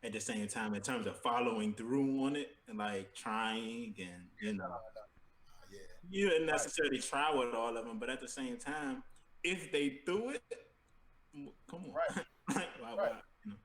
at the same time, in terms of following through on it and like trying and Yeah. you didn't necessarily try with all of them, but at the same time, if they do it, come on, Right. Like, why, you know?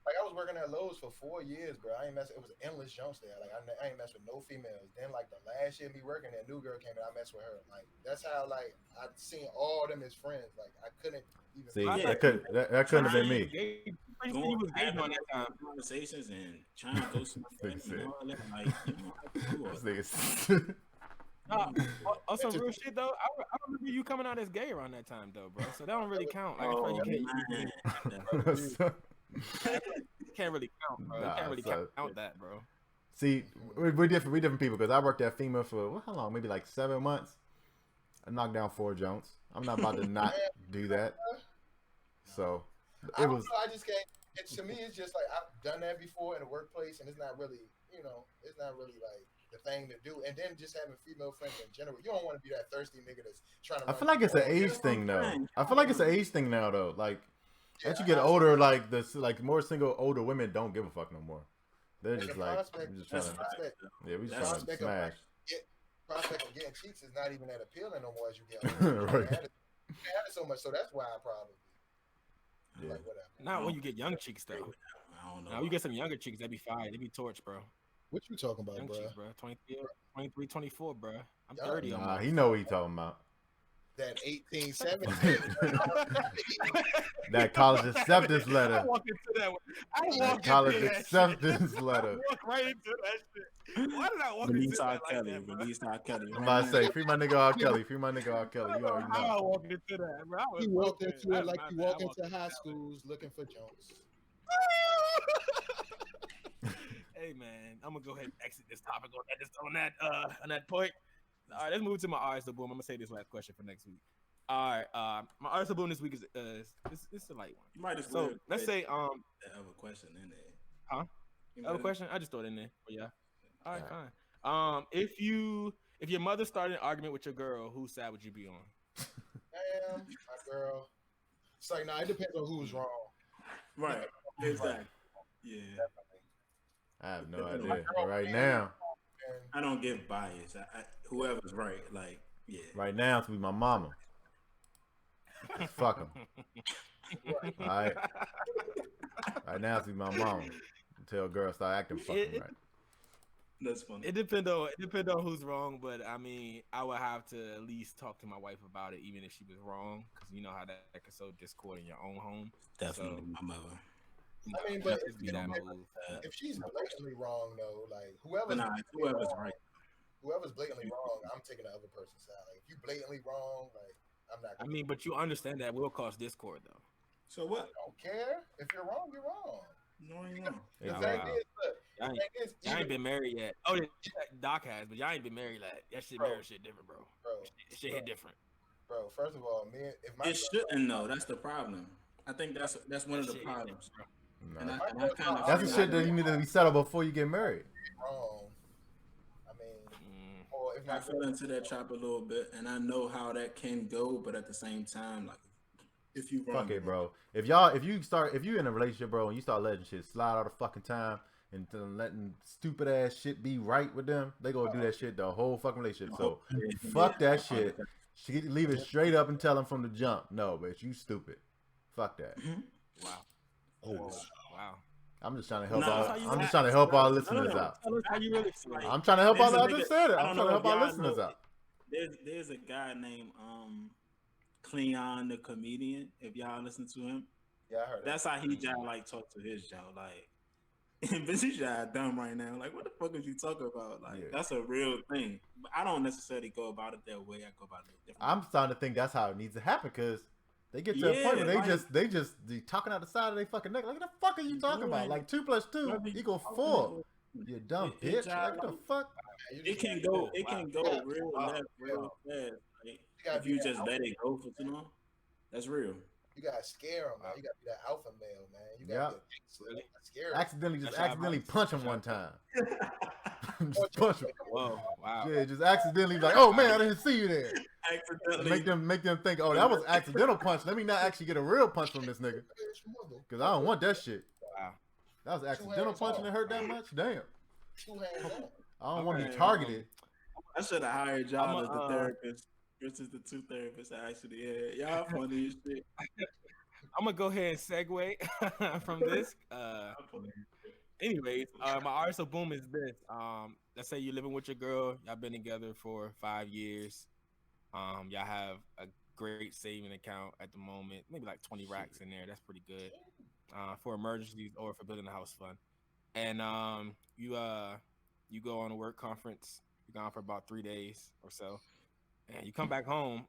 Like, I was working at Lowe's for 4 years, bro. I ain't mess. It was endless jumps there. Like, I ain't messed with no females. Then, like, the last year me working, that new girl came in. I messed with her. Like, that's how, like, I've seen all them as friends. Like, I couldn't even. See, Yeah. that couldn't have been me. He was gay on that time. Conversations and trying to go somewhere and all that. Like, you know, I can do all that. This nigga- Nah, on some real shit though, I remember you coming out as gay around that time though, bro. So that don't really count. Like, I feel like you can't. Man. can't really count, bro. You Nah, can't really so- count that, bro. See, we're different. We different people because I worked at FEMA for how long? Maybe like 7 months. I knocked down 4 Jones. I'm not about to not do that. So I it don't was. know. I just can't. To me, it's just like I've done that before in the workplace, and it's not really, it's not really like the thing to do. And then just having female friends in general, you don't want to be that thirsty nigga that's trying to. I feel like it's an age thing though. I feel like it's an age thing now though. Like as you get older, like more single older women don't give a fuck no more. They're just like I'm just trying to. Yeah, we just trying to smash. Prospect of getting cheeks is not even that appealing no more as you get older. Right. I had it so much, so that's why I probably. Yeah. Like whatever. Not when you get young cheeks though. I don't know. Now you get some younger cheeks, that'd be fine. They'd be torch, bro. What you talking about, Young bro? cheeks, bro. 23, 24, bro. I'm Young. 30. Nah, he know what he talking about. That 1870. That college acceptance letter. I walk into that one. That college acceptance letter. I walk right into that shit. Why did I walk Release into R. that Kelly. like that, bro? Release R. Kelly. I'm about to say, free my nigga R. Kelly. Free my nigga R. Kelly. You already How I know. walked into that, bro. I was You walked broken. into it That's like my you bad. walk I walked into high that way. schools looking for Jones. Hey man, I'm gonna go ahead and exit this topic on that point. All right, let's move to my artist boom. I'm gonna say this last question for next week. All right, my artist boom this week is it's a light one. You might as So well. let's say that other question in there. Huh? You Other might- question? I just throw it in there. But yeah. All right, fine. If your mother started an argument with your girl, whose side would you be on? Damn, my girl. It's like, it depends on who's wrong. Right. Exactly. Yeah. I have no idea. But right now, I don't give bias. Whoever's right, like, yeah. right now, it's be my mama. Fuck him. All right. Right now, it's be my mama. Until a girl start acting fucking right. That's funny. It depends on who's wrong, but I mean, I would have to at least talk to my wife about it, even if she was wrong, because you know how that could sow discord in your own home. Definitely So, my mother. I mean, but just be that move. if she's blatantly wrong, though, like But whoever's right. whoever's blatantly wrong, I'm taking the other person's side. Like, if you blatantly wrong, like, I'm not. I mean, but you understand that will cause discord, though. So what? I don't care. If you're wrong, you're wrong. No, you know. The Yeah, thing wow. is, look, the Y'all thing is, ain't even, been married yet. Oh, yeah, Doc has, but y'all ain't been married yet. That shit, Bro. marriage shit different, bro. It shit hit different. bro, first of all, if my It shouldn't though. That's the problem. I think that's one of the Shit hit problems. different, bro. No. And I kind of That's the shit that you need to be settled before you get married. wrong, I mean, or if I my fell into that trap a little bit, and I know how that can go, but at the same time, like, if you wrong, Fuck it, bro. If you in a relationship, bro, and you start letting shit slide all the fucking time and letting stupid ass shit be right with them, they gonna do that shit the whole fucking relationship. So fuck that shit. She leave it straight up and tell them from the jump. No, bitch, you stupid. Fuck that. Wow. Oh, Wow. I'm just trying to help Nah, all. that's how you I'm just act. trying to help our No, listeners no. out. Tell us how you really feel. I'm trying to help all. There's a I just nigga- said it. I I'm don't trying to know help if our y'all listeners know- out. There's a guy named Cleon the comedian. If y'all listen to him, yeah, I heard that's how he just like talk to his job. Like, but you just dumb right now. Like, what the fuck is you talking about? Like, Yeah. that's a real thing. But I don't necessarily go about it that way. I go about it a little different. I'm starting to think that's how it needs to happen because they get to a point where Yeah, they just talking out the side of their fucking neck. Like, what the fuck are you talking about? Like 2 + 2 = 4. You dumb It bitch. just Like, what the fuck? It can go. It can go real left, real fast. Like, if you just let it go for too long, that's real. You gotta scare them, man. You gotta be that alpha male, man. You Yeah. gotta be scare 'em. Accidentally That's accidentally how punch him one time. Just punch him. Whoa. Wow. Yeah, just accidentally like, oh man, I didn't see you there. Accidentally. Make them think, oh, that was an accidental punch. Let me not actually get a real punch from this nigga. Cause I don't want that shit. Wow. That was an accidental punch and it hurt that much? Damn. 2 hands up. I don't want to be Okay, targeted. I should have hired y'all I'm as the therapist versus the 2 therapists I actually had. Y'all funny as shit. I'm gonna go ahead and segue from this. Anyways, my artist of boom is this. Let's say you're living with your girl. Y'all been together for 5 years. Y'all have a great saving account at the moment. Maybe like 20 racks in there. That's pretty good. For emergencies or for building a house fund. And you go on a work conference. You're gone for about 3 days or so, and you come back home,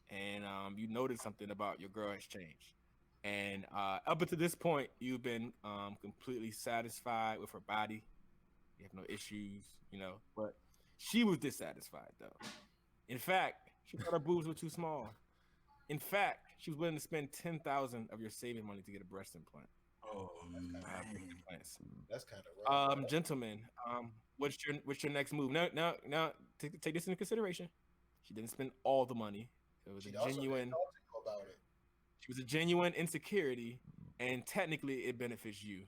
and you notice something about your girl has changed. And up until this point, you've been completely satisfied with her body. You have no issues, you know. But she was dissatisfied, though. In fact, she thought her boobs were too small. In fact, she was willing to spend $10,000 of your saving money to get a breast implant. Oh man. Implants. That's kind of rough. Gentlemen, what's your next move? Now, take this into consideration. She didn't spend all the money. It was She a also didn't genuine. talk to you about it. She was a genuine insecurity, and technically, it benefits you.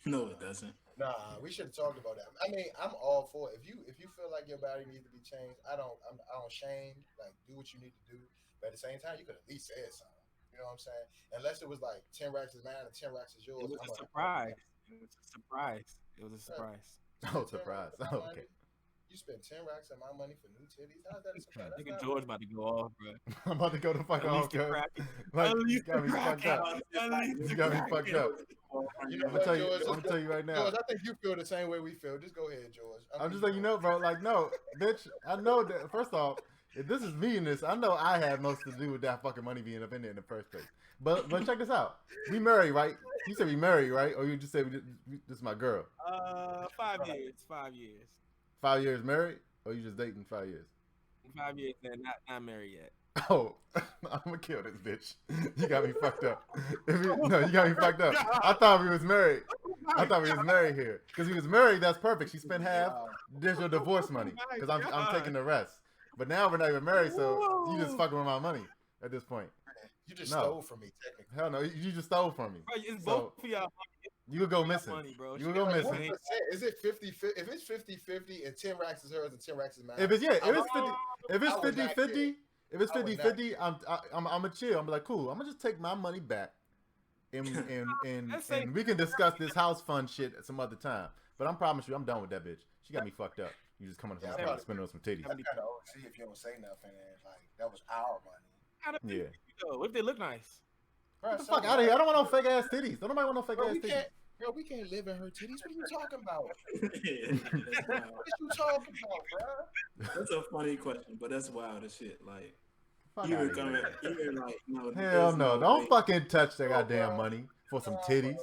No, it doesn't. Nah, we should have talked about that. I mean, I'm all for it. If you feel like your body needs to be changed, I don't shame. Like, do what you need to do. But at the same time, you could at least say something. You know what I'm saying? Unless it was like 10 racks is mine and 10 racks is yours. It was a surprise. It was a surprise. It was a surprise. Oh, surprise. Oh, okay. You spent 10 racks of my money for new titties. How's that a surprise? Nigga George about to go off, bro. I'm about to go to fuck off, cuz. Like, you got me fucked up. You got me fucked up. You know I'm what, gonna George? tell you right now. George, I think you feel the same way we feel. Just go ahead, George. I'm just letting you know, bro. Like, no, bitch. I know that. First off, if this is me in this, I know I had most to do with that fucking money being up in there in the first place. But check this out. We married, right? You said we married, right? Or you just said this is my girl? 5 years. 5 years. 5 years married, or you just dating 5 years? 5 years and not married yet. Oh, I'm gonna kill this bitch. You got me fucked up. No, you got me fucked up. I thought we was married. I thought we was married here. Because we was married, that's perfect. She spent half. There's your divorce money. Because I'm taking the rest. But now we're not even married, so you just fucking with my money at this point. You just stole from me, technically. Hell no, you just stole from me. Bro, it's both of y'all. You would go missing. Money, bro. You would go missing. 1%, is it 50? If it's 50-50 and 10 racks is hers and 10 racks is mine. If it's 50-50, if it's 50-50, I'm a chill. I'm like, cool. I'm gonna just take my money back, and we can discuss this house fund shit at some other time. But I promise you, I'm done with that bitch. She got me fucked up. You just coming from the camera spending on some titties. That's kind of OC if you don't say nothing and like that was our money. Yeah. What if they look nice? Bro, Get the fuck out of here! I don't want no fake ass titties. Don't nobody want no fake ass titties. Bro, we can't live in her titties. What are you talking about? What are you talking about, bro? That's a funny question, but that's wild as shit. Like, Fuck you outta were here. coming, you were like, no, Hell no! Don't fucking touch that goddamn money for some titties.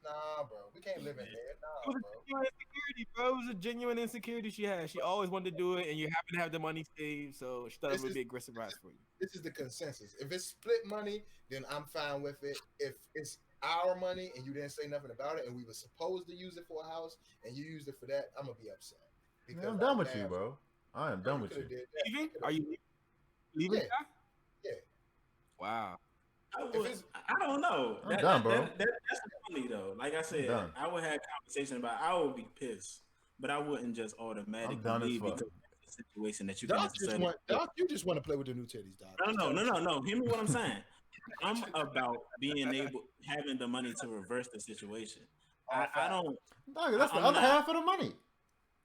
Nah, bro, we can't live in there. It was a genuine insecurity, bro. It was a genuine insecurity she had. She always wanted to do it, and you happen to have the money saved, so she thought it would be aggressive rise for you. This is the consensus. If it's split money, then I'm fine with it. If it's our money and you didn't say nothing about it, and we were supposed to use it for a house, and you used it for that, I'm gonna be upset. Man, I'm done with you, bro. I am done with you. Leaving? Are you leaving? Yeah. Wow. I don't know. I'm done, bro. That's funny though. Like I said, I would have conversation about. I would be pissed, but I wouldn't just automatically leave because it's a situation that you can. You just want to play with the new titties, Doc. No. Hear me what I'm saying. I'm about having the money to reverse the situation. I don't. Dog, that's the other half of the money.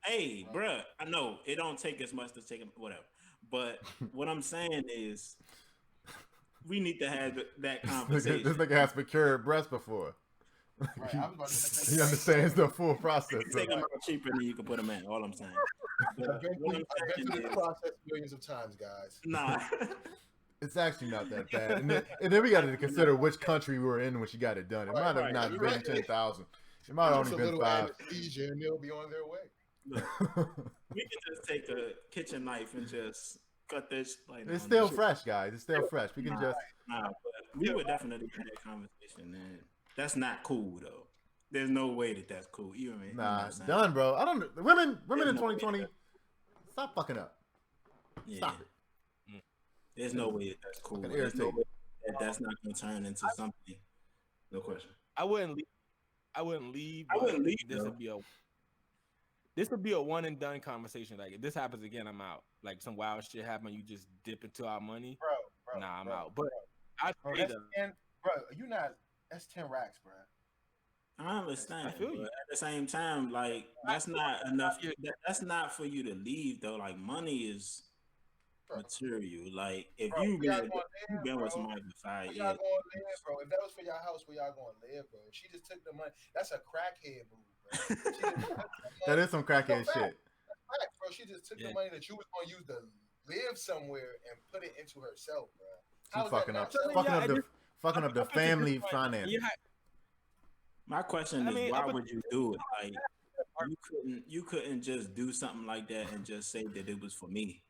Hey, bruh, I know it don't take as much to take whatever, but what I'm saying is. We need to have that conversation. This nigga has procured breasts before. Right, he understands the full process. You can take them out cheaper than you can put them in. All I'm saying. I've been through the process millions of times, guys. Nah. It's actually not that bad. And then we got to consider which country we were in when she got it done. It might have not been 10,000. It might have only been 5. And they'll be on their way. Look, we can just take a kitchen knife and just cut this. Like, it's still fresh, guys. It's still fresh. We can just. Nah, but we would definitely have that conversation, man. That's not cool, though. There's no way that that's cool. You know what I mean? Nah, it's done, bro. I don't. Women in 2020, stop fucking up. Yeah. Stop it. There's no way that that's cool. There's no way that that's not going to turn into something. No question. I wouldn't leave. I wouldn't leave. This would be a one and done conversation. Like if this happens again, I'm out. Like some wild shit happen, you just dip into our money. Bro. Nah, I'm out. But you not. That's 10 racks, bro. I understand. I feel you. But at the same time, like that's not enough. That's not for you to leave though. Like money is material. Like if you've been with somebody for 5 years, y'all going to live, bro. If that was for your house, where y'all going to live, bro? She just took the money. That's a crackhead move, bro. That is some crackhead shit. Right, bro. She just took the money that you was going to use to live somewhere and put it into herself, bro. How's fucking that up, not- fucking up the family finance. Yeah, My question I is, mean, why up would you do it? Like, you couldn't just do something like that and just say that it was for me.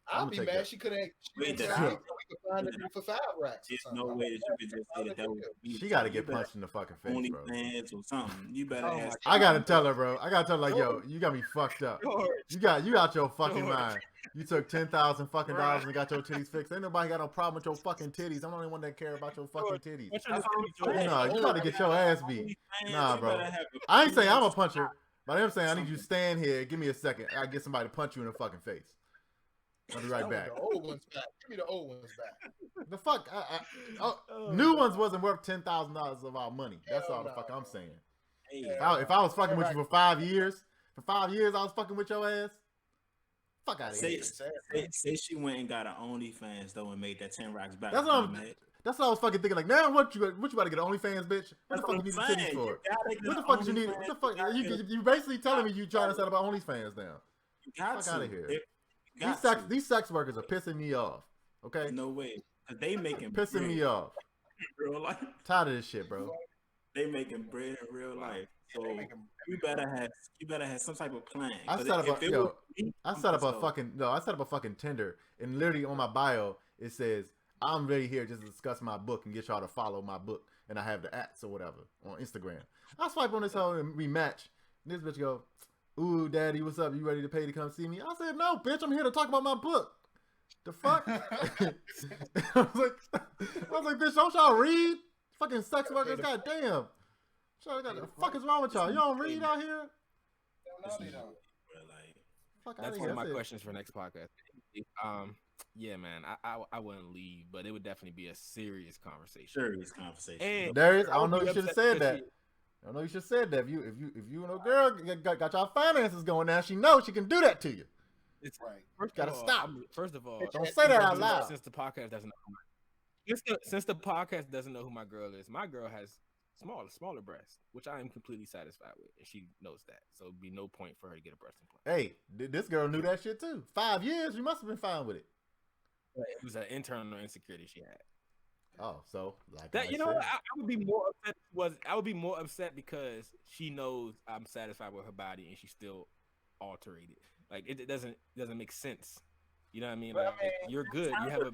I'll I'ma be take mad. that. She couldn't Wait, tell that me I- so we could find it for 5 racks or There's something. no way that you could just say that was for me. She got to You get better punched in the fucking face, bro. OnlyFans or something. You better Oh my ask. I gotta tell her, bro. I gotta tell her, like, yo, you got me fucked up. You out your fucking George. mind. You took $10,000 fucking dollars and got your titties fixed. Ain't nobody got no problem with your fucking titties. I'm the only one that care about your fucking titties. What's your No, you gotta get your ass beat. Nah, You bro. better have a- I ain't saying I'm a puncher, but I'm saying I need you to stand here. Give me a second. I get somebody to punch you in the fucking face. I'll be right back. The old ones back. Give me the old ones back. The fuck? New ones wasn't worth $10,000 of our money. That's all the fuck I'm saying. Hey, If I was fucking with you for 5 years, I was fucking with your ass. Fuck out of say, here. say she went and got an OnlyFans though and made that 10 racks back. That's what I was fucking thinking. Like, now what you about to get an OnlyFans, bitch? What the fuck you need the titties for? What the fuck did you need? What the fuck? You basically telling me you trying to set up an OnlyFans now? Fuck out of here. These sex workers are pissing me off. Okay, No way. 'Cause they making pissing bread me off. in real life. Tired of this shit, bro. They making bread in real life. So you better have some type of plan. I 'Cause set up if a it yo. was me, I set up a so- fucking Tinder, and literally on my bio it says I'm really here just to discuss my book and get y'all to follow my book, and I have the @ or whatever on Instagram. I swipe on this hoe and we match. And this bitch go, "Ooh, daddy, what's up? You ready to pay to come see me?" I said, "No, bitch, I'm here to talk about my book." The fuck? I was like, bitch, don't y'all read? Fucking sex workers, goddamn. What the fuck is wrong with y'all? You don't read out here? No, they don't. Fuck That's outta one of my here. questions for next podcast. Yeah, man, I wouldn't leave, but it would definitely be a serious conversation. Serious conversation. And Darius, I don't know would you be should have upset said because that. I don't know you should have said that. If you and a girl got y'all finances going now, she knows she can do that to you. It's Right. first Gotta of all, stop. First of all, Don't say that out loud. Since the podcast doesn't know since the podcast doesn't know who my girl is, my girl has smaller breasts, which I am completely satisfied with, and she knows that. So it'd be no point for her to get a breast implant. Hey, this girl knew that shit too. 5 years, you must have been fine with it. It was an internal insecurity she had. Oh, so like That I you know, said. what, I would be more upset. I would be more upset because she knows I'm satisfied with her body, and she still altered it. Like it doesn't make sense. You know what I mean? But I Like mean, you're good. You have a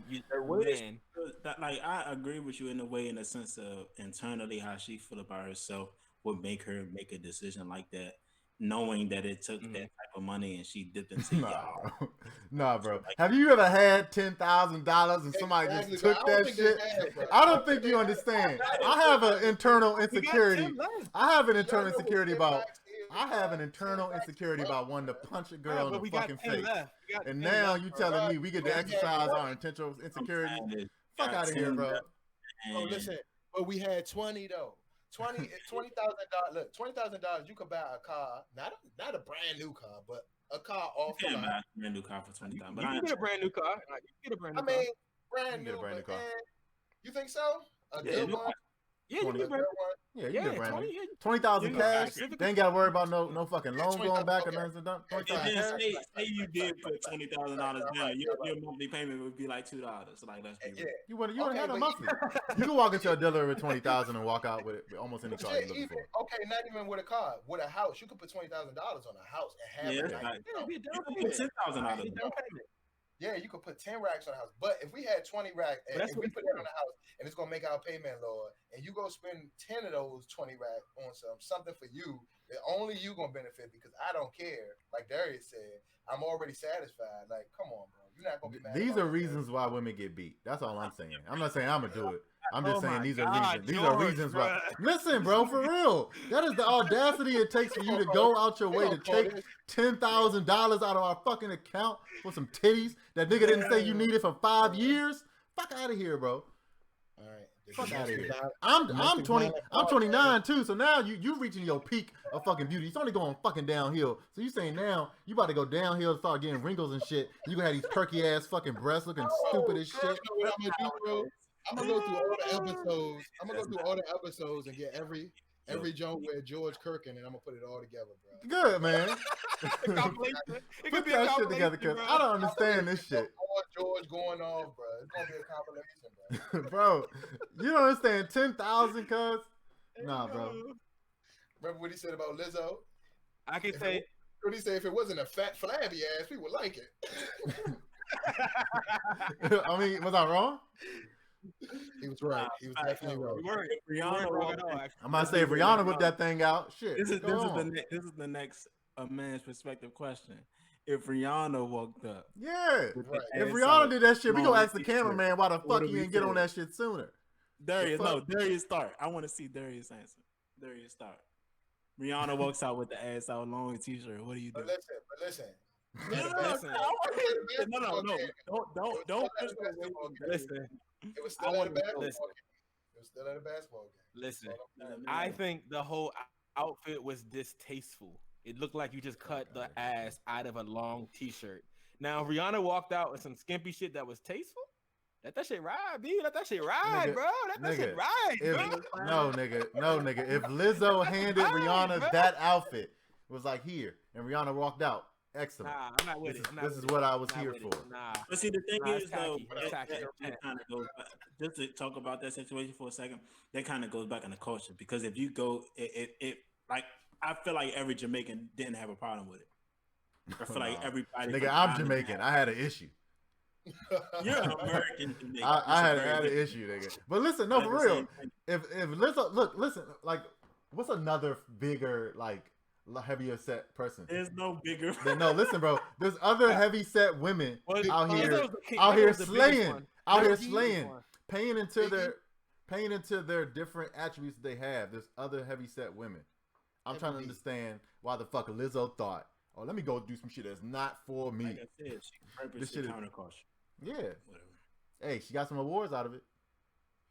man. That, like, I agree with you in a way, in the sense of internally how she feel about herself would make her make a decision like that, knowing that it took that type of money and she dipped into y'all. Nah, bro. Have you ever had $10,000 and somebody Exactly, just bro. took I don't that think they shit? have, bro. I don't think you understand. I have an internal insecurity. We got 10 left. I have an internal Y'all know insecurity what about. 10 racks is, I have an bro. internal 10 racks insecurity is about wanting to punch a girl in But the we got fucking 10 face. left. We got And 10 now left, you bro. telling me we get to Yeah, exercise bro. our intentional insecurity? Fuck Fuck out of here, bro. Oh, listen, but we had 20 though. $20,000. Look, $20,000. You could buy a car, not a brand new car, but a car off the You can't line. buy a brand new car for $20,000. But You I can get a brand new car. Like, you can get a brand new I mean, car. brand You can get new, a brand new but car. man, you think so? A Yeah, good no, one. Yeah, you A can good get brand one. Yeah, you Yeah, can get brand 20. new. Yeah, 20,000 you cash. can- They ain't got to worry about no fucking Yeah, loan 20,000, going back or okay. nothing. Yeah, 20,000 And cash. then say you did put $20,000 down, Right. your monthly payment would be like $2. So like, let's be Yeah. real. You wouldn't Okay, have a but monthly. You can walk into a dealer with 20,000 and walk out with it with almost any car Yeah, you're looking even, for. okay, not even with a car, with a house. You could put $20,000 on a house and have Yeah, it. that's Like, right. Yeah, it'd be a down You can payment. put $10,000 It'd be a down payment. yeah, you could put 10 racks on a house. But if we had 20 racks and that's if what we we put said. that on a house and it's gonna make our payment lower, and you go spend 10 of those 20 racks on something for you that only you gonna benefit because I don't care. Like Darius said, I'm already satisfied. Like, come on, bro. You're not gonna be mad. These about are it, reasons why women get beat. That's all I'm saying. I'm not saying I'm gonna do it. I'm just Oh saying my these are God, reasons. These are George, reasons why. bruh. Listen, bro, for real. That is the audacity it takes for you to go out your way to take $10,000 out of our fucking account for some titties that nigga didn't say you needed for 5 years. Fuck out of here, bro. All right. Fuck outta here. Domestic I'm 20. violence. I'm 29 too. So now you reaching your peak of fucking beauty. It's only going fucking downhill. So you saying now you about to go downhill and start getting wrinkles and shit. You gonna have these perky ass fucking breasts looking stupid as You know shit. what I'm gonna do, bro? I'm gonna go through all the episodes. I'm gonna go through all the episodes and get every joint where George Kirkin, and I'm gonna put it all together, bro. Good, man. A compilation. It Put could be a that shit compilation, together because bro. I don't understand this shit. I want George going off, bro. It's gonna be a compilation, bro. Bro, you don't understand 10,000, cuz. Nah, bro. Remember what he said about Lizzo? I can say. What he say? If it wasn't a fat, flabby ass, people would like it. I mean, was I wrong? He was right. He was definitely right. Rihanna wrong at all. I'm about to say if Rihanna whipped that thing out, shit. This is the next a man's perspective question. If Rihanna walked up, yeah. Right. If Rihanna did that shit, we gonna ask the cameraman why the fuck he didn't get on that shit sooner. Darius start. I want to see Darius answer. Darius start. Rihanna walks out with the ass out, long t-shirt. What do you do? But listen. Don't. Listen. It was still at a basketball game. It was still at a basketball game. Listen, I think the whole outfit was distasteful. It looked like you just cut the ass out of a long t-shirt. Now Rihanna walked out with some skimpy shit that was tasteful. Let that shit ride, B. Let that shit ride, bro. Let that shit ride, bro. No, nigga. If Lizzo handed Rihanna that outfit, it was like here, and Rihanna walked out. Excellent. Nah, I'm not with it. This is what I was here for. Nah. But see, the thing is, though, that kind of goes back. Just to talk about that situation for a second, that kind of goes back in the culture. Because if you go, it like, I feel like every Jamaican didn't have a problem with it. I feel like everybody. Nigga, I'm Jamaican. I had an issue. You're an American Jamaican. I had an issue, nigga. But listen, no, for real. If Lizzo, listen, like, what's another bigger, like, heavier set person? There's no bigger. No, listen, bro. There's other heavy set women out here slaying, paying into their different attributes that they have. There's other heavy set women. I'm trying to understand why the fuck Lizzo thought, oh, let me go do some shit that's not for me. Like I said, this shit is counterculture. Yeah. Whatever. Hey, she got some awards out of it.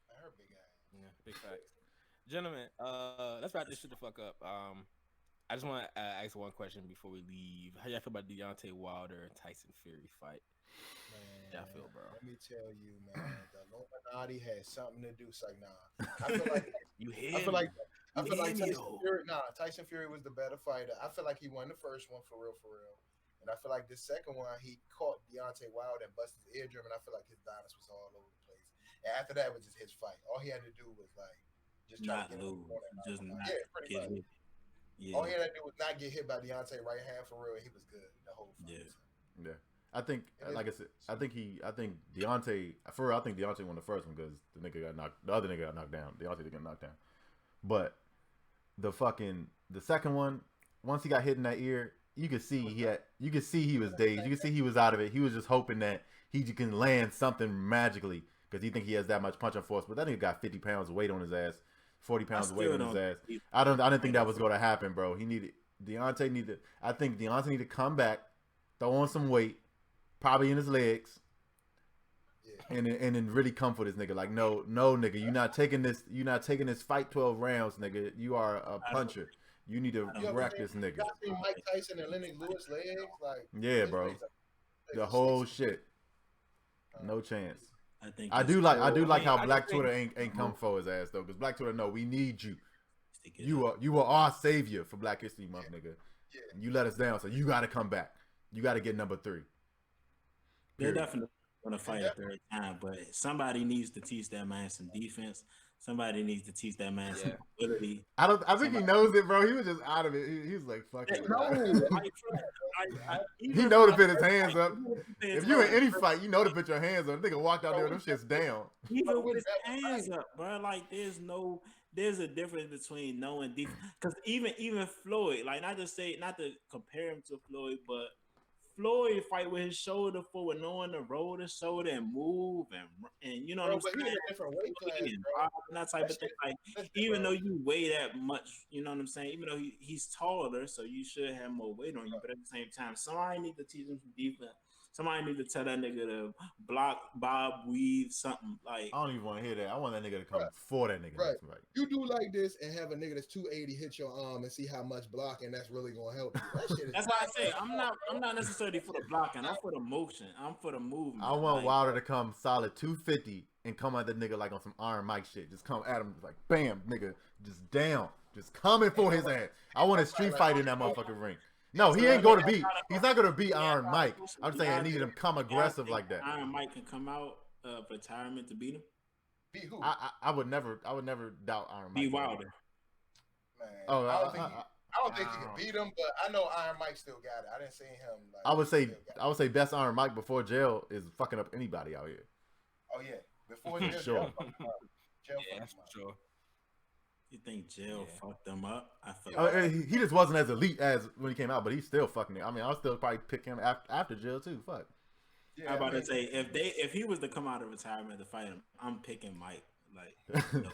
Her big ass. Yeah, big facts. Gentlemen, let's wrap this shit the fuck up. I just want to ask one question before we leave. How y'all feel about Deontay Wilder and Tyson Fury fight? Man, y'all feel, bro? Let me tell you, man. The Illuminati had something to do. It's like, nah. I feel like I feel like Tyson Fury was the better fighter. I feel like he won the first one for real. And I feel like this second one, he caught Deontay Wilder and busted his eardrum, and I feel like his balance was all over the place. And after that was just his fight. All he had to do was like just try to get lose, just not pretty get much. hit. Yeah. All he had to do was not get hit by Deontay right hand for real. He was good the whole fight. Yeah. I think, like I said, I think Deontay won the first one because the other nigga got knocked down. Deontay didn't get knocked down. But the second one, once he got hit in that ear, you could see he was dazed. You could see he was out of it. He was just hoping that he can land something magically because he think he has that much punching force. But that nigga got 50 pounds of weight on his ass, 40 pounds of weight on his ass. I didn't think that was going to happen, bro. I think Deontay needed to come back, throw on some weight, probably in his legs, and then really come for this nigga. Like, no, nigga, you're not taking this fight 12 rounds, nigga. You are a puncher. You need to wreck this nigga. You seen Mike Tyson and Lennox Lewis legs? Like, yeah, bro. The whole shit. No chance. I do like how Black Twitter ain't come for his ass though, because Black Twitter we need you. You are our savior for Black History Month, nigga. Yeah. And you let us down, so you got to come back. You got to get number 3. They're definitely gonna fight a third time, but somebody needs to teach that man some defense. Somebody needs to teach that man some ability. I think he knows it, bro. He was just out of it. He was like, fuck it. He know to put his hands up. If you in any fight, you know to put your hands up. Nigga walked out there, them shit's down. Even with his hands up, bro. Like there's a difference between knowing defense. Because even Floyd, like not to compare him to Floyd, but Floyd fight with his shoulder forward, knowing to roll the shoulder and move and you know what I'm saying? Different weight class, bro. That type of thing. Like even though you weigh that much, you know what I'm saying? Even though he's taller, so you should have more weight on you, but at the same time, somebody need to teach him some defense. Somebody need to tell that nigga to block, bob, weave, something like. I don't even want to hear that. I want that nigga to come for that nigga. Right. Right. You do like this and have a nigga that's 280 hit your arm and see how much blocking that's really gonna help you. That shit is that's why I say I'm not necessarily for the blocking. I'm for the motion. I'm for the movement. I want Wilder to come solid 250 and come at the nigga like on some Iron Mike shit. Just come at him like bam, nigga, just down, just coming for his ass. I want a street fight in that motherfucking ring. No, he So, ain't I going mean, to beat. He's not going to beat Iron Mike. I'm just saying I needed him come aggressive like that. Iron Mike can come out of retirement to beat him. Beat who? I would never doubt Iron Mike. Be Wilder. Man, Oh, I don't think he can beat him, but I know Iron Mike still got it. I didn't see him. Like, I would say best Iron Mike before jail is fucking up anybody out here. Oh yeah, before jail, Sure. jail Yeah, that's for sure. You think jail fucked them up? I feel he just wasn't as elite as when he came out, but he's still fucking it. I mean, I'll still probably pick him after jail too. Fuck. Yeah, I'm about to say if he was to come out of retirement to fight him, I'm picking Mike. Like, no.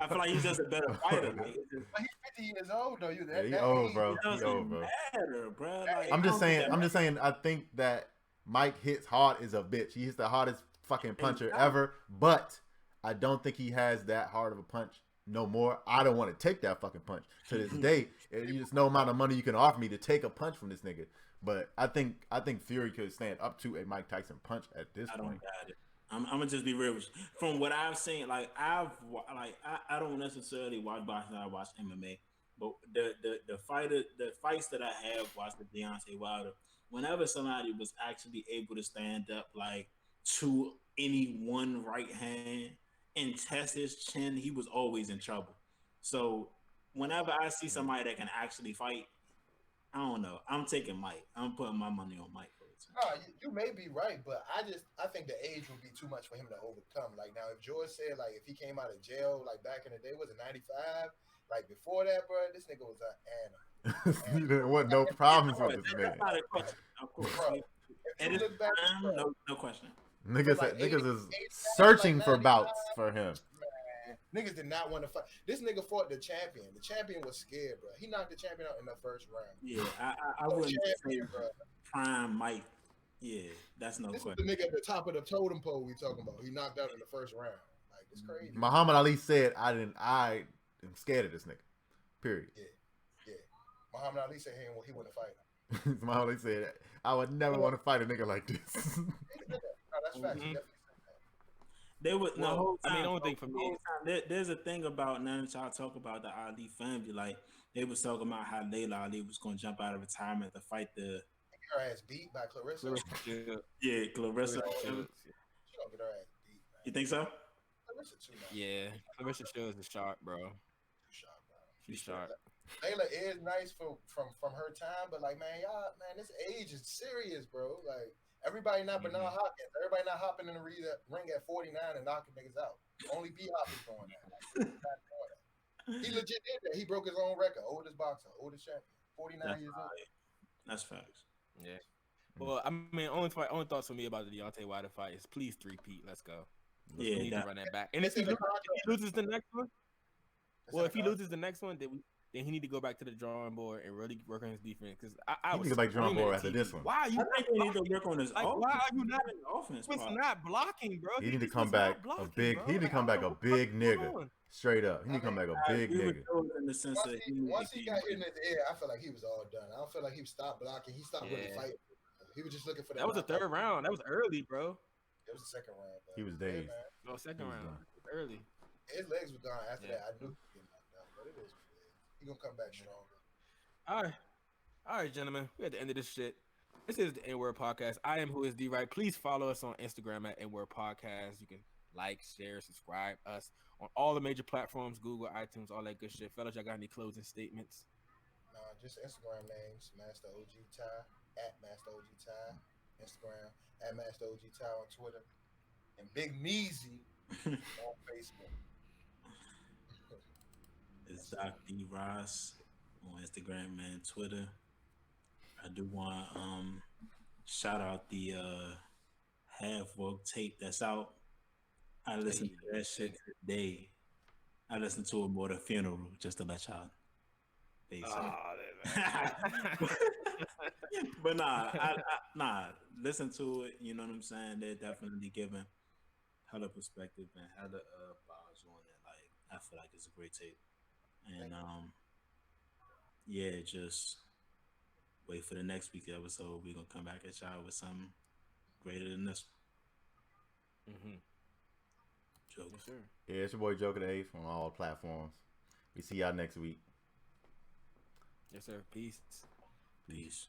I feel like he's just a better fighter. Like, but he's 50 years old though. He old, bro. It doesn't matter, bro. Like, I'm just saying. I think that Mike hits hard as a bitch. He hits the hardest fucking puncher ever, but I don't think he has that hard of a punch no more. I don't want to take that fucking punch to this day. You just no amount of money you can offer me to take a punch from this nigga. But I think Fury could stand up to a Mike Tyson punch at this point. I don't got it. I'm gonna just be real with you. From what I've seen, like I don't necessarily watch boxing. I watch MMA, but the fights that I have watched with Deontay Wilder, whenever somebody was actually able to stand up like to any one right hand and test his chin, he was always in trouble. So whenever I see somebody that can actually fight, I don't know. I'm taking Mike. I'm putting my money on Mike. No, you may be right, but I think the age would be too much for him to overcome. Like now, if George said like if he came out of jail like back in the day, was it 95? Like before that, bro, this nigga was an animal. You didn't want no problems with this man. Of course. Bro, and it's back, no question. Niggas like is searching for bouts for him. Man, niggas did not want to fight. This nigga fought the champion. The champion was scared, bro. He knocked the champion out in the first round. Yeah, I wouldn't say prime Mike. Yeah, that's no question. This is the nigga at the top of the totem pole we talking about. He knocked out in the first round. Like, it's crazy. Muhammad Ali said, I am scared of this nigga. Period. Yeah. Muhammad Ali said he wouldn't fight him. Muhammad Ali said, I would never want to fight a nigga like this. No, that's facts. He definitely said that. There was the whole time. I mean, the only thing for me, there's a thing about now that y'all talk about the Ali family. Like they was talking about how Layla Ali was going to jump out of retirement to fight the. Her ass beat by Clarissa. Yeah, Clarissa. She gonna get her ass beat. Man. You think so? Clarissa too. Man. Yeah, Clarissa Shields is sharp, bro. She's sharp. Layla is nice from her time, but like, man, this age is serious, bro. Like. Everybody not Bernard Hopkins. Everybody not hopping in the ring at 49 and knocking niggas out. Only B-Hop is doing that. Like, he's not doing that. He legit did that. He broke his own record. Oldest boxer, oldest champion. 49 years old. That's facts. Yeah. Well, I mean, only thoughts for me about the Deontay Wilder fight is please 3-peat. Let's go. We need to run that back. And if he loses the next one, if he loses the next one, then he need to go back to the drawing board and really work on his defense. Because I was like drawing board after this one. Why are you? I think he need to work on his offense. Why are you not in the offense? It's not blocking, bro. He need to come back a big. He need to come back a big nigga. Straight up, he need to come back a big nigga. In the sense that once he got hit in his ear, I feel like he was all done. I don't feel like he stopped blocking. He stopped really fighting. He was just looking for that. That was the third round. That was early, bro. It was the second round. Bro. He was dazed. No, second round. Early. His legs were gone after that. I knew he was getting knocked out, but it is. He gonna come back stronger. All right, gentlemen. We're at the end of this shit. This is the N-Word Podcast. I am Who Is D Right. Please follow us on Instagram at N-Word Podcast. You can like, share, subscribe us on all the major platforms, Google, iTunes, all that good shit. Fellas, y'all got any closing statements? No, just Instagram names, Master OG Ty, at Master OG Ty, Instagram, at Master OG Ty on Twitter, and Big Meezy on Facebook. It's Doc D Ross on Instagram and Twitter. I do want shout out the Half Woke tape that's out. I listened to that shit today. I listened to it more than funeral just to let y'all. But nah, listen to it. You know what I'm saying? They're definitely giving hella perspective and hella vibes on it. Like I feel like it's a great tape. And just wait for the next week's episode. We're gonna come back at y'all with something greater than this one. Joker. Yes, sir. Yeah, it's your boy Joker the 8th on all platforms. We see y'all next week. Yes, sir. Peace. Peace.